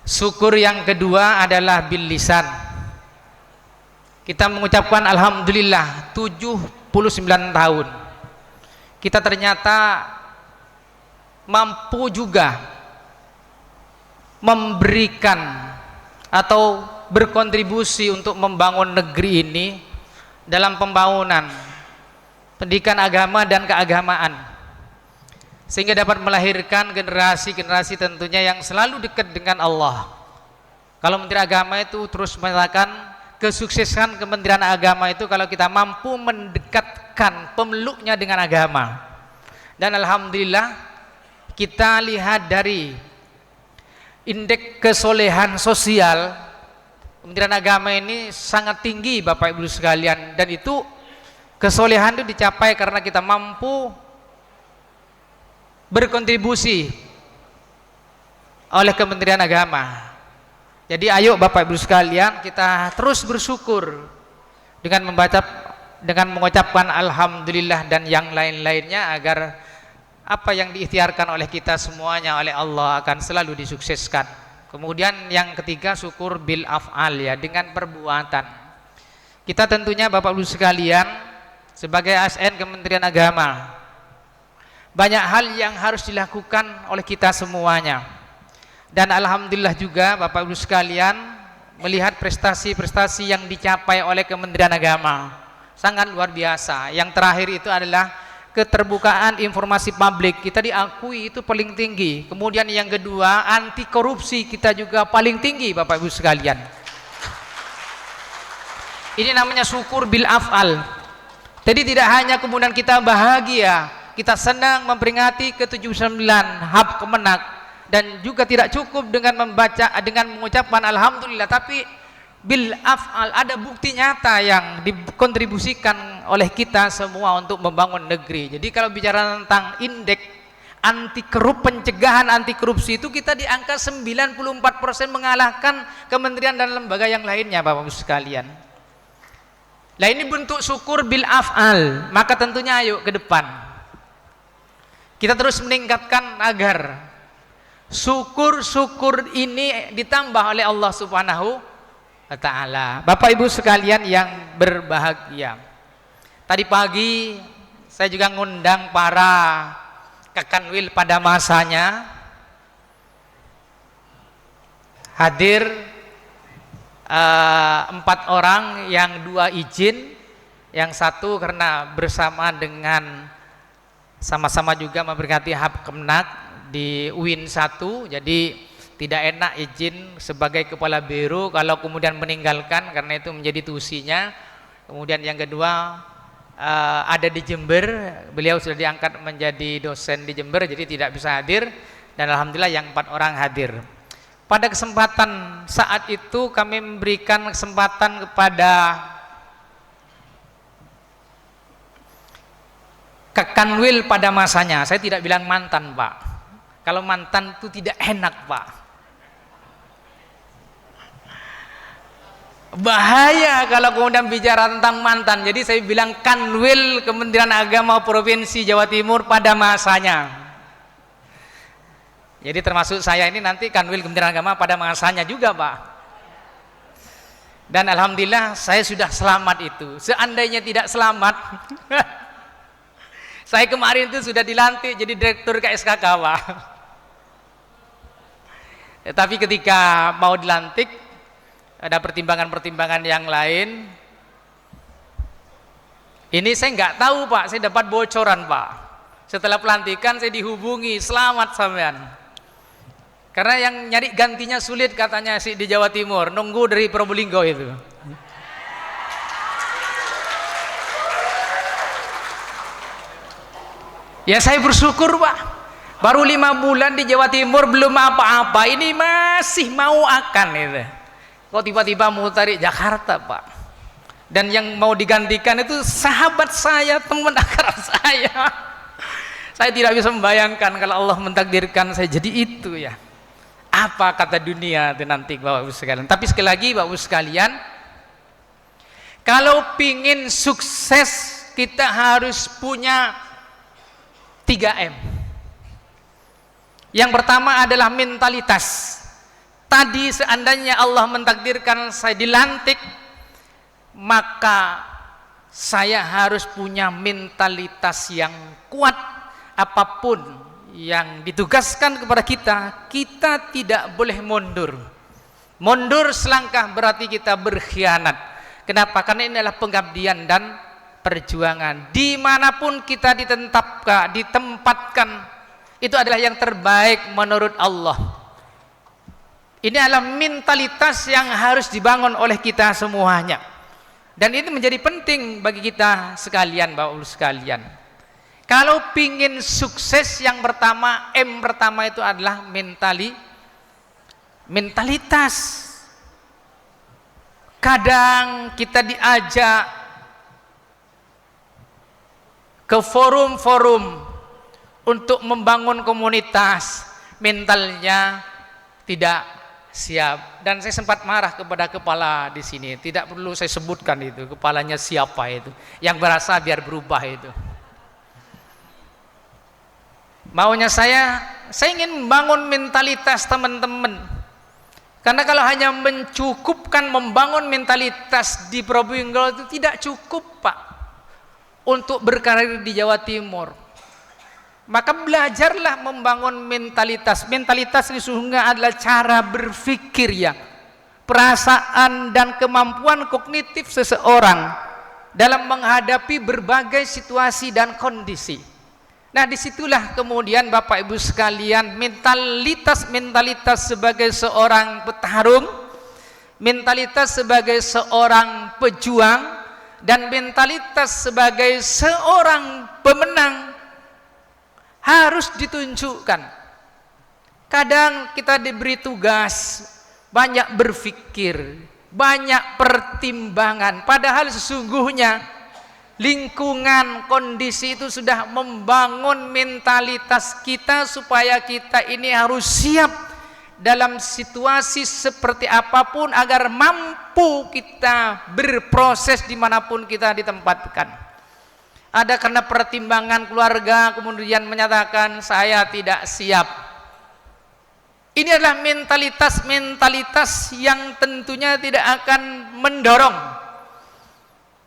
Syukur yang kedua adalah bil lisan. Kita mengucapkan alhamdulillah 79 tahun. Kita ternyata mampu juga memberikan atau berkontribusi untuk membangun negeri ini dalam pembangunan pendidikan agama dan keagamaan, sehingga dapat melahirkan generasi-generasi tentunya yang selalu dekat dengan Allah. Kalau Menteri Agama itu terus mengatakan kesuksesan Kementerian Agama itu kalau kita mampu mendekatkan pemeluknya dengan agama. Dan alhamdulillah kita lihat dari indeks kesolehan sosial Kementerian Agama ini sangat tinggi, Bapak Ibu sekalian, dan itu kesolehan itu dicapai karena kita mampu berkontribusi oleh Kementerian Agama. Jadi ayo Bapak Ibu sekalian, kita terus bersyukur dengan mengucapkan alhamdulillah dan yang lain-lainnya, agar apa yang diikhtiarkan oleh kita semuanya oleh Allah akan selalu disukseskan. Kemudian yang ketiga syukur bil af'al, ya, dengan perbuatan. Kita tentunya Bapak Ibu sekalian sebagai ASN Kementerian Agama, banyak hal yang harus dilakukan oleh kita semuanya. Dan alhamdulillah juga Bapak Ibu sekalian melihat prestasi-prestasi yang dicapai oleh Kementerian Agama sangat luar biasa. Yang terakhir itu adalah keterbukaan informasi publik, kita diakui itu paling tinggi. Kemudian yang kedua, anti korupsi kita juga paling tinggi, Bapak Ibu sekalian. Ini namanya syukur bil af'al. Jadi tidak hanya kemudian kita bahagia, kita senang memperingati ke-79 HAB Kemenak, dan juga tidak cukup dengan mengucapkan alhamdulillah, tapi bil af'al, ada bukti nyata yang dikontribusikan oleh kita semua untuk membangun negeri. Jadi kalau bicara tentang indeks pencegahan anti korupsi itu kita di angka 94% mengalahkan kementerian dan lembaga yang lainnya, Bapak Ibu sekalian. Nah, ini bentuk syukur bil af'al, maka tentunya ayo ke depan kita terus meningkatkan agar syukur ini ditambah oleh Allah Subhanahu wa ta'ala. Bapak Ibu sekalian yang berbahagia, tadi pagi saya juga ngundang para Kakanwil pada masanya, hadir 4 orang, yang 2 izin, yang 1 karena bersama dengan sama-sama juga memperingati HAP Kemenak di UIN 1, jadi tidak enak izin sebagai kepala biro kalau kemudian meninggalkan, karena itu menjadi tusinya. Kemudian yang kedua ada di Jember, beliau sudah diangkat menjadi dosen di Jember, jadi tidak bisa hadir, dan alhamdulillah yang 4 orang hadir. Pada kesempatan saat itu kami memberikan kesempatan kepada Kakanwil pada masanya. Saya tidak bilang mantan, Pak. Kalau mantan itu tidak enak, Pak. Bahaya kalau kemudian bicara tentang mantan. Jadi saya bilang Kanwil Kementerian Agama Provinsi Jawa Timur pada masanya. Jadi termasuk saya ini nanti Kanwil Kementerian Agama pada masanya juga, Pak. Dan alhamdulillah saya sudah selamat itu. Seandainya tidak selamat, saya kemarin itu sudah dilantik jadi direktur KSKK, Pak. Tapi ketika mau dilantik ada pertimbangan-pertimbangan yang lain. Ini saya nggak tahu, Pak. Saya dapat bocoran, Pak. Setelah pelantikan saya dihubungi, selamat sampean. Karena yang nyari gantinya sulit katanya sih di Jawa Timur, nunggu dari Probolinggo itu. Ya saya bersyukur, Pak. Baru 5 bulan di Jawa Timur belum apa-apa, ini masih mau akan itu. Kok tiba-tiba mau tarik Jakarta, Pak. Dan yang mau digantikan itu sahabat saya, teman akrab saya. Saya tidak bisa membayangkan kalau Allah mentakdirkan saya jadi itu ya. Apa kata dunia itu nanti, Bapak Ibu sekalian. Tapi sekali lagi Bapak Ibu sekalian, kalau pingin sukses kita harus punya 3M. Yang pertama adalah mentalitas. Tadi seandainya Allah mentakdirkan saya dilantik, maka saya harus punya mentalitas yang kuat. Apapun yang ditugaskan kepada kita, kita tidak boleh mundur. Mundur selangkah berarti kita berkhianat. Kenapa? Karena ini adalah pengabdian dan perjuangan. Dimanapun kita ditempatkan, itu adalah yang terbaik menurut Allah. Ini adalah mentalitas yang harus dibangun oleh kita semuanya. Dan itu menjadi penting bagi kita sekalian, Bapak Ibu sekalian. Kalau pingin sukses, yang pertama, M pertama itu adalah mentalitas. Kadang kita diajak ke forum-forum untuk membangun komunitas, mentalnya tidak siap. Dan saya sempat marah kepada kepala di sini. Tidak perlu saya sebutkan itu, kepalanya siapa itu. Yang berasa biar berubah itu. Maunya saya ingin membangun mentalitas teman-teman. Karena kalau hanya mencukupkan membangun mentalitas di Probolinggo itu tidak cukup, Pak, untuk berkarir di Jawa Timur. Maka belajarlah membangun mentalitas. Mentalitas ini sesungguhnya adalah cara berpikir ya, perasaan dan kemampuan kognitif seseorang dalam menghadapi berbagai situasi dan kondisi. Nah, disitulah kemudian Bapak Ibu sekalian, mentalitas sebagai seorang petarung, mentalitas sebagai seorang pejuang, dan mentalitas sebagai seorang pemenang harus ditunjukkan. Kadang kita diberi tugas, banyak berpikir, banyak pertimbangan, padahal sesungguhnya lingkungan, kondisi itu sudah membangun mentalitas kita supaya kita ini harus siap dalam situasi seperti apapun agar mampu kita berproses dimanapun kita ditempatkan. Ada karena pertimbangan keluarga kemudian menyatakan saya tidak siap. Ini adalah mentalitas yang tentunya tidak akan mendorong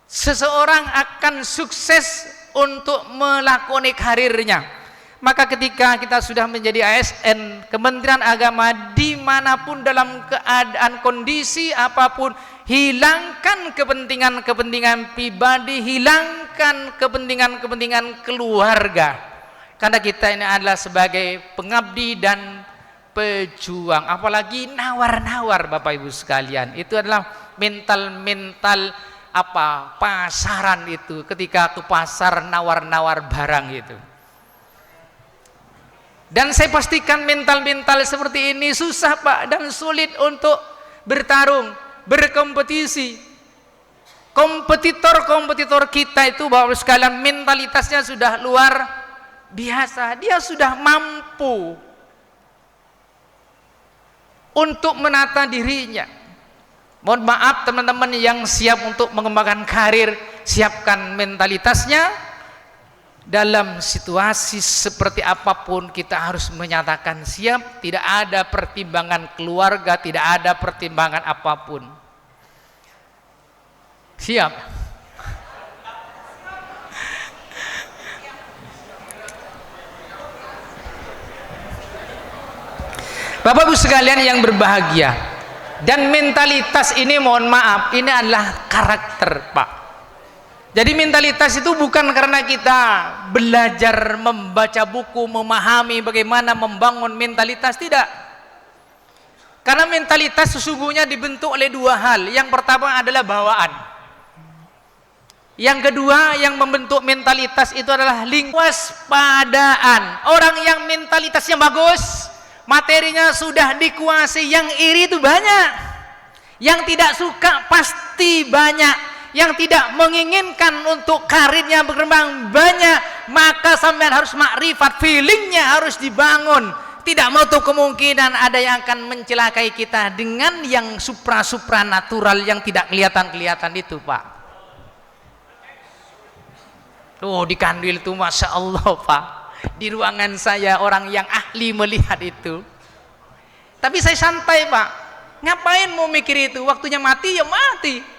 seseorang akan sukses untuk melakoni karirnya. Maka ketika kita sudah menjadi ASN Kementerian Agama, dimanapun dalam keadaan kondisi apapun, hilangkan kepentingan-kepentingan pribadi, hilangkan kepentingan-kepentingan keluarga, karena kita ini adalah sebagai pengabdi dan pejuang. Apalagi nawar-nawar Bapak Ibu sekalian, itu adalah mental pasaran itu, ketika ke pasar nawar-nawar barang itu. Dan saya pastikan mental-mental seperti ini susah Pak, dan sulit untuk bertarung, berkompetisi. Kompetitor kita itu Bapak Ibu sekalian mentalitasnya sudah luar biasa. Dia sudah mampu untuk menata dirinya. Mohon maaf teman-teman yang siap untuk mengembangkan karir, siapkan mentalitasnya. Dalam situasi seperti apapun kita harus menyatakan siap, tidak ada pertimbangan keluarga, tidak ada pertimbangan apapun. Siap. Bapak Ibu sekalian yang berbahagia, dan mentalitas ini mohon maaf, ini adalah karakter Pak. Jadi mentalitas itu bukan karena kita belajar membaca buku, memahami bagaimana membangun mentalitas, tidak. Karena mentalitas sesungguhnya dibentuk oleh dua hal. Yang pertama adalah bawaan. Yang kedua yang membentuk mentalitas itu adalah waspadaan. Orang yang mentalitasnya bagus, materinya sudah dikuasai, yang iri itu banyak. Yang tidak suka pasti banyak. Yang tidak menginginkan untuk karirnya berkembang banyak. Maka sampean harus makrifat, feelingnya harus dibangun. Tidak menutup kemungkinan ada yang akan mencelakai kita dengan yang supra natural yang tidak kelihatan itu Pak. Di kandil itu Masya Allah Pak, di ruangan saya orang yang ahli melihat itu. Tapi saya santai Pak, ngapain mau mikir itu, waktunya mati ya mati.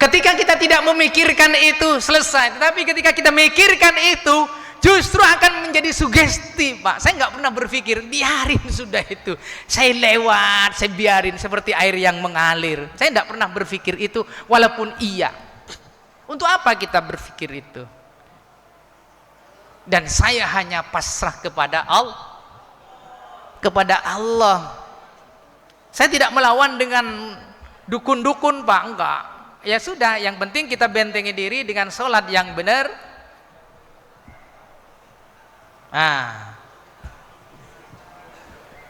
Ketika kita tidak memikirkan itu selesai, tetapi ketika kita mikirkan itu justru akan menjadi sugesti Pak. Saya nggak pernah berpikir, biarin sudah itu, saya lewat, saya biarin seperti air yang mengalir. Saya tidak pernah berpikir itu, walaupun iya. Untuk apa kita berpikir itu? Dan saya hanya pasrah kepada Allah. Saya tidak melawan dengan dukun-dukun Pak, enggak. Ya sudah, yang penting kita bentengi diri dengan sholat yang benar.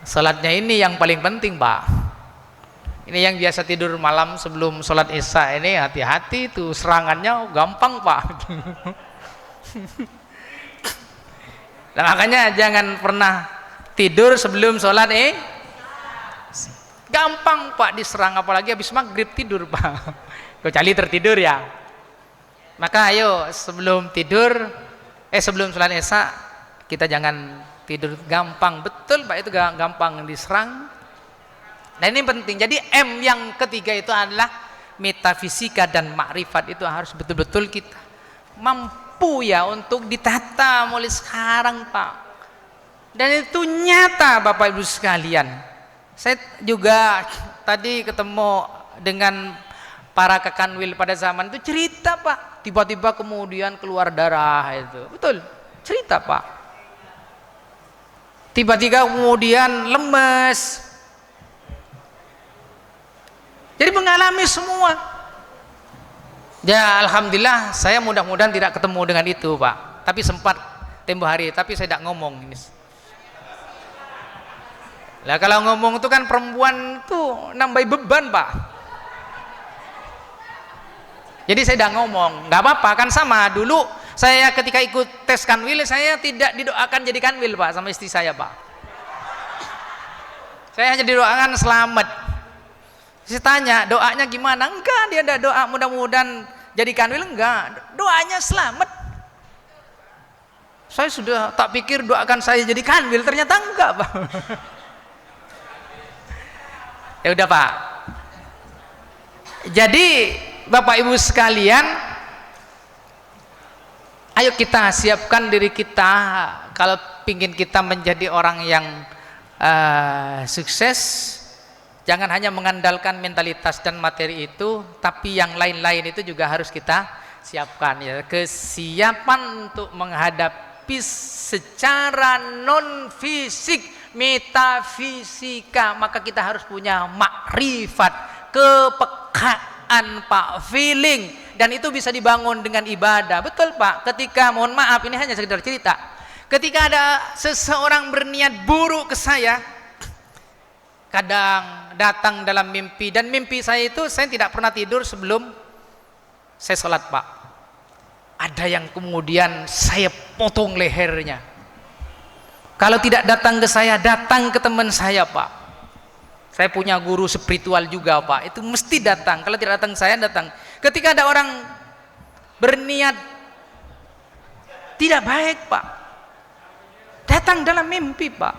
Sholatnya ini yang paling penting Pak. Ini yang biasa tidur malam sebelum sholat isya ini, hati-hati tuh, serangannya gampang Pak. Nah, makanya jangan pernah tidur sebelum sholat gampang Pak diserang, apalagi habis maghrib tidur Pak. Kecuali tertidur ya. Maka ayo sebelum sholat isya kita jangan tidur gampang. Betul Pak, itu gampang diserang. Nah ini penting. Jadi M yang ketiga itu adalah metafisika dan makrifat. Itu harus betul-betul kita mampu ya untuk ditata mulai sekarang Pak. Dan itu nyata Bapak Ibu sekalian. Saya juga tadi ketemu dengan para kekanwil pada zaman itu, cerita Pak, tiba-tiba kemudian keluar darah itu. Betul, cerita Pak. Tiba-tiba kemudian lemes. Jadi mengalami semua. Ya alhamdulillah, saya mudah-mudahan tidak ketemu dengan itu Pak. Tapi sempat tempo hari, tapi saya tidak ngomong ini. Lah kalau ngomong itu kan perempuan tuh nambah beban Pak. Jadi saya udah ngomong, nggak apa-apa kan, sama dulu saya ketika ikut tes kanwil saya tidak didoakan jadi kanwil Pak sama istri saya Pak. Saya hanya didoakan selamat. Saya tanya doanya gimana? Enggak, dia ada doa mudah-mudahan jadi kanwil, enggak, doanya selamat. Saya sudah tak pikir doakan saya jadi kanwil, ternyata enggak Pak. Ya udah Pak. Jadi Bapak Ibu sekalian, ayo kita siapkan diri kita kalau ingin kita menjadi orang yang sukses. Jangan hanya mengandalkan mentalitas dan materi itu, tapi yang lain-lain itu juga harus kita siapkan ya. Kesiapan untuk menghadapi secara non fisik, metafisika, maka kita harus punya makrifat, kepekaan Pak, feeling, dan itu bisa dibangun dengan ibadah. Betul Pak, ketika, mohon maaf ini hanya sekedar cerita, ketika ada seseorang berniat buruk ke saya, kadang datang dalam mimpi, dan mimpi saya itu saya tidak pernah tidur sebelum saya sholat Pak. Ada yang kemudian saya potong lehernya. Kalau tidak datang ke saya, datang ke teman saya Pak. Saya punya guru spiritual juga Pak, itu mesti datang. Kalau tidak datang saya, datang. Ketika ada orang berniat tidak baik Pak, datang dalam mimpi Pak.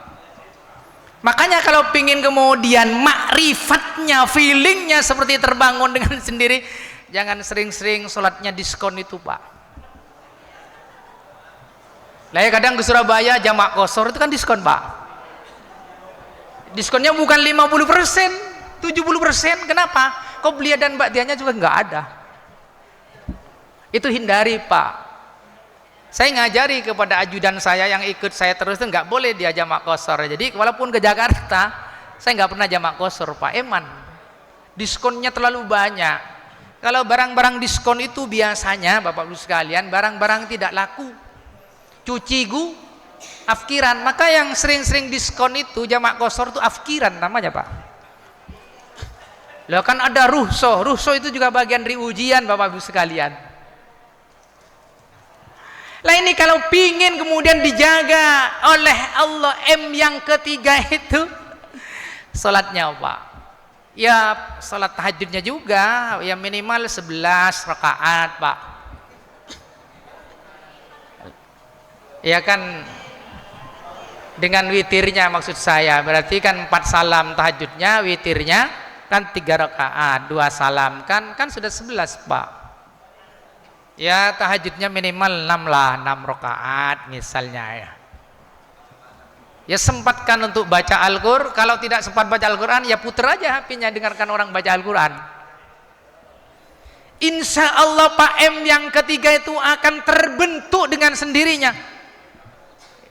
Makanya kalau pingin kemudian makrifatnya, feelingnya seperti terbangun dengan sendiri, jangan sering-sering sholatnya diskon itu Pak. Lah ya, kadang ke Surabaya jamak kosor itu kan diskon Pak. Diskonnya bukan 50%, 70%. Kenapa? Qobliyah dan ba'diyahnya juga nggak ada. Itu hindari Pak. Saya ngajari kepada ajudan saya yang ikut saya terus itu nggak boleh dia jamak kosor. Jadi walaupun ke Jakarta, saya nggak pernah jamak kosor Pak. Eman, diskonnya terlalu banyak. Kalau barang-barang diskon itu biasanya Bapak Ibu sekalian, barang-barang tidak laku, cucigu, afkiran. Maka yang sering-sering diskon itu jamak kosor itu afkiran namanya Pak. Loh kan ada ruhso, ruhso itu juga bagian dari ujian Bapak Ibu sekalian. Lah ini kalau pingin kemudian dijaga oleh Allah, M yang ketiga itu salatnya Pak. Ya salat tahajudnya juga ya minimal 11 rakaat Pak. Ya kan, dengan witirnya maksud saya, berarti kan 4 salam tahajudnya, witirnya kan 3 rakaat, 2 salam kan sudah 11 Pak. Ya tahajudnya minimal 6 lah, 6 rakaat misalnya ya. Ya sempatkan untuk baca Al-Qur'an. Kalau tidak sempat baca Al-Qur'an ya puter aja HP-nya, dengarkan orang baca Al-Qur'an. Insya Allah Pak, M yang ketiga itu akan terbentuk dengan sendirinya.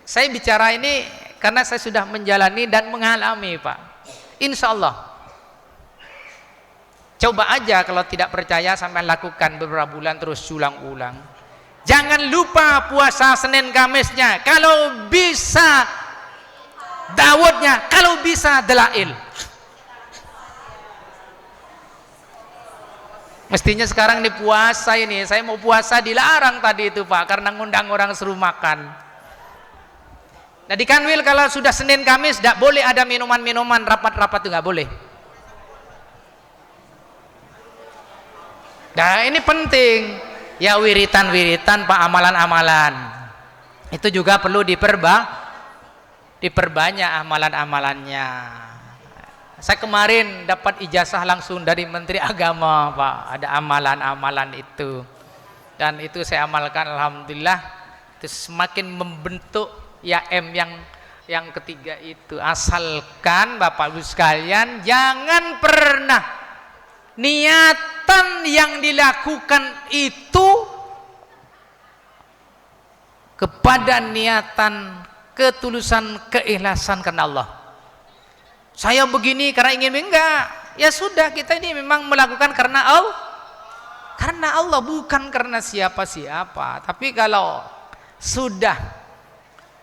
Saya bicara ini karena saya sudah menjalani dan mengalami Pak. Insya Allah. Coba aja, kalau tidak percaya sampai lakukan beberapa bulan terus ulang-ulang. Jangan lupa puasa Senin Kamisnya, kalau bisa Dawudnya, kalau bisa Dalail. Mestinya sekarang ini puasa ini, saya mau puasa dilarang tadi itu Pak, karena ngundang orang suruh makan. Nah di kanwil kalau sudah Senin Kamis tidak boleh ada minuman-minuman, rapat-rapat itu nggak boleh. Nah ini penting ya, wiritan-wiritan Pak, amalan-amalan itu juga perlu diperbanyak amalan-amalannya. Saya kemarin dapat ijazah langsung dari Menteri Agama Pak, ada amalan-amalan itu, dan itu saya amalkan alhamdulillah. Itu semakin membentuk ya M yang ketiga itu. Asalkan Bapak Ibu sekalian jangan pernah niatan yang dilakukan itu kepada niatan ketulusan, keikhlasan karena Allah. Saya begini karena ingin, enggak. Ya sudah, kita ini memang melakukan karena Allah, bukan karena siapa-siapa. Tapi kalau sudah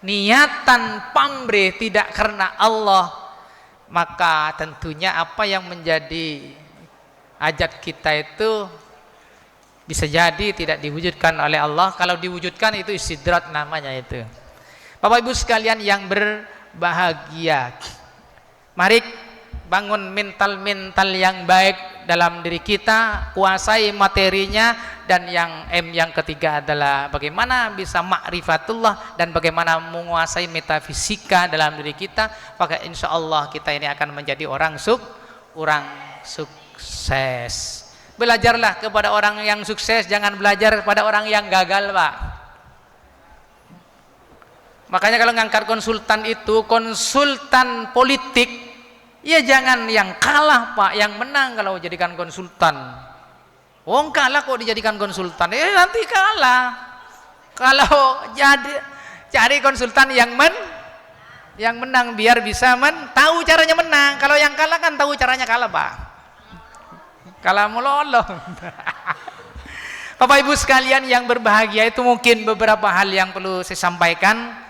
niatan pamrih tidak karena Allah, maka tentunya apa yang menjadi hajat kita itu Bisa jadi tidak diwujudkan oleh Allah. Kalau diwujudkan itu istidrat namanya itu. Bapak Ibu sekalian yang berbahagia, mari bangun mental yang baik dalam diri kita, kuasai materinya, dan yang ketiga adalah bagaimana bisa ma'rifatullah dan bagaimana menguasai metafisika dalam diri kita. Maka insya Allah kita ini akan menjadi orang sukses. Belajarlah kepada orang yang sukses, jangan belajar kepada orang yang gagal, Pak. Makanya kalau ngangkat konsultan itu, konsultan politik, ya jangan yang kalah, Pak, yang menang kalau jadikan konsultan. Wong kalah kok dijadikan konsultan, nanti kalah. Kalau cari konsultan yang menang biar bisa tahu caranya menang. Kalau yang kalah kan tahu caranya kalah, Pak. Kalah meloloh. Bapak Ibu sekalian yang berbahagia, itu mungkin beberapa hal yang perlu saya sampaikan.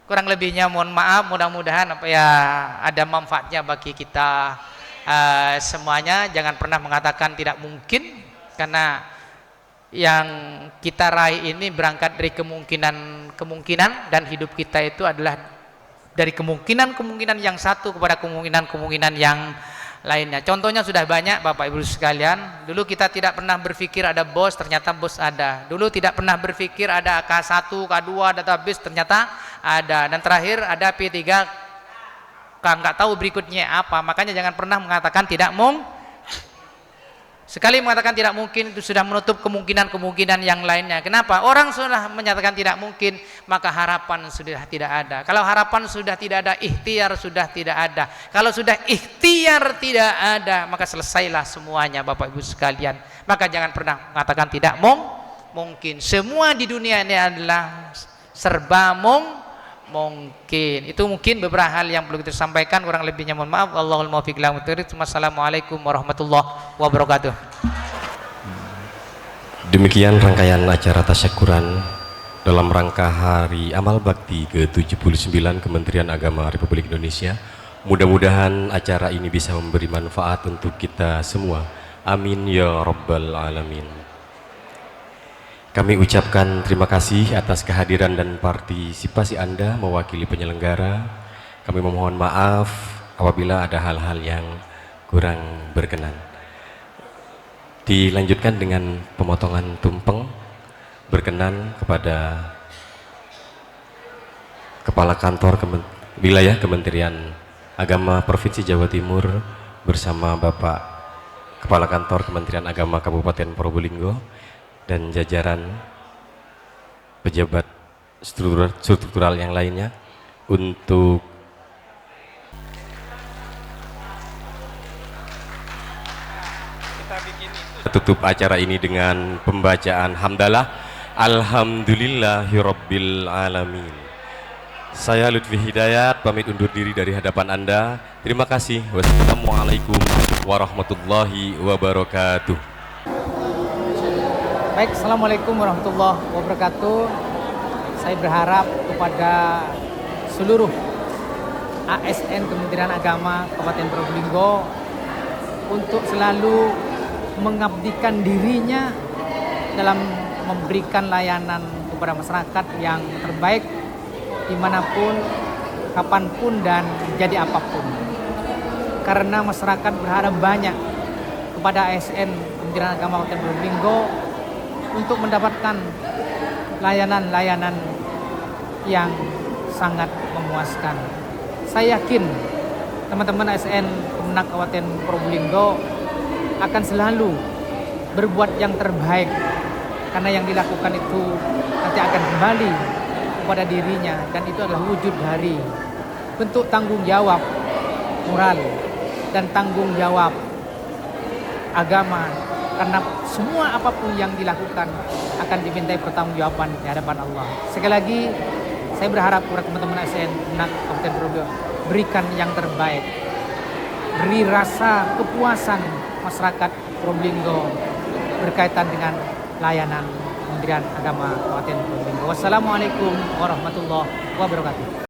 Kurang lebihnya mohon maaf, mudah-mudahan ada manfaatnya bagi kita semuanya. Jangan pernah mengatakan tidak mungkin, karena yang kita raih ini berangkat dari kemungkinan, dan hidup kita itu adalah dari kemungkinan yang satu kepada kemungkinan yang lainnya. Contohnya sudah banyak, Bapak Ibu sekalian. Dulu kita tidak pernah berpikir ada bos, ternyata bos ada. Dulu tidak pernah berpikir ada K1, K2 database, ternyata ada. Dan terakhir ada P3, nggak tahu berikutnya apa. Makanya jangan pernah mengatakan tidak mungkin. Sekali mengatakan tidak mungkin itu sudah menutup kemungkinan yang lainnya. Kenapa? Orang sudah menyatakan tidak mungkin, maka harapan sudah tidak ada. Kalau harapan sudah tidak ada, ikhtiar sudah tidak ada. Kalau sudah ikhtiar tidak ada, maka selesailah semuanya, Bapak Ibu sekalian. Maka jangan pernah mengatakan tidak mungkin. Semua di dunia ini adalah serba mungkin. Itu mungkin beberapa hal yang perlu kita sampaikan. Kurang lebihnya mohon maaf. Wallahul muwaffiq ila aqwamit thoriq. Wassalamualaikum warahmatullahi wabarakatuh. Demikian rangkaian acara tasyakuran dalam rangka Hari Amal Bakti ke-79 Kementerian Agama Republik Indonesia. Mudah-mudahan acara ini bisa memberi manfaat untuk kita semua. Amin ya rabbal alamin. Kami ucapkan terima kasih atas kehadiran dan partisipasi Anda mewakili penyelenggara. Kami memohon maaf apabila ada hal-hal yang kurang berkenan. Dilanjutkan dengan pemotongan tumpeng. Berkenan kepada Kepala Kantor Wilayah Kementerian Agama Provinsi Jawa Timur bersama Bapak Kepala Kantor Kementerian Agama Kabupaten Probolinggo dan jajaran pejabat struktural yang lainnya untuk tutup acara ini dengan pembacaan hamdalah. Alhamdulillahirabbil alamin. Saya Lutfi Hidayat pamit undur diri dari hadapan Anda. Terima kasih. Wassalamualaikum warahmatullahi wabarakatuh. Baik, assalamualaikum warahmatullahi wabarakatuh. Saya berharap kepada seluruh ASN Kementerian Agama Kabupaten Probolinggo untuk selalu mengabdikan dirinya dalam memberikan layanan kepada masyarakat yang terbaik dimanapun, kapanpun, dan jadi apapun. Karena masyarakat berharap banyak kepada ASN Kementerian Agama Kabupaten Probolinggo untuk mendapatkan layanan-layanan yang sangat memuaskan. Saya yakin teman-teman ASN Kemenak Kabupaten Probolinggo akan selalu berbuat yang terbaik, karena yang dilakukan itu nanti akan kembali kepada dirinya, dan itu adalah wujud dari bentuk tanggung jawab moral dan tanggung jawab agama, karena semua apapun yang dilakukan akan dimintai pertanggungjawaban di hadapan Allah. Sekali lagi saya berharap kepada teman-teman ASN Kemenak Kabupaten Probolinggo, berikan yang terbaik, beri rasa kepuasan masyarakat Probolinggo berkaitan dengan layanan Kementerian Agama Kabupaten Probolinggo. Wassalamualaikum warahmatullahi wabarakatuh.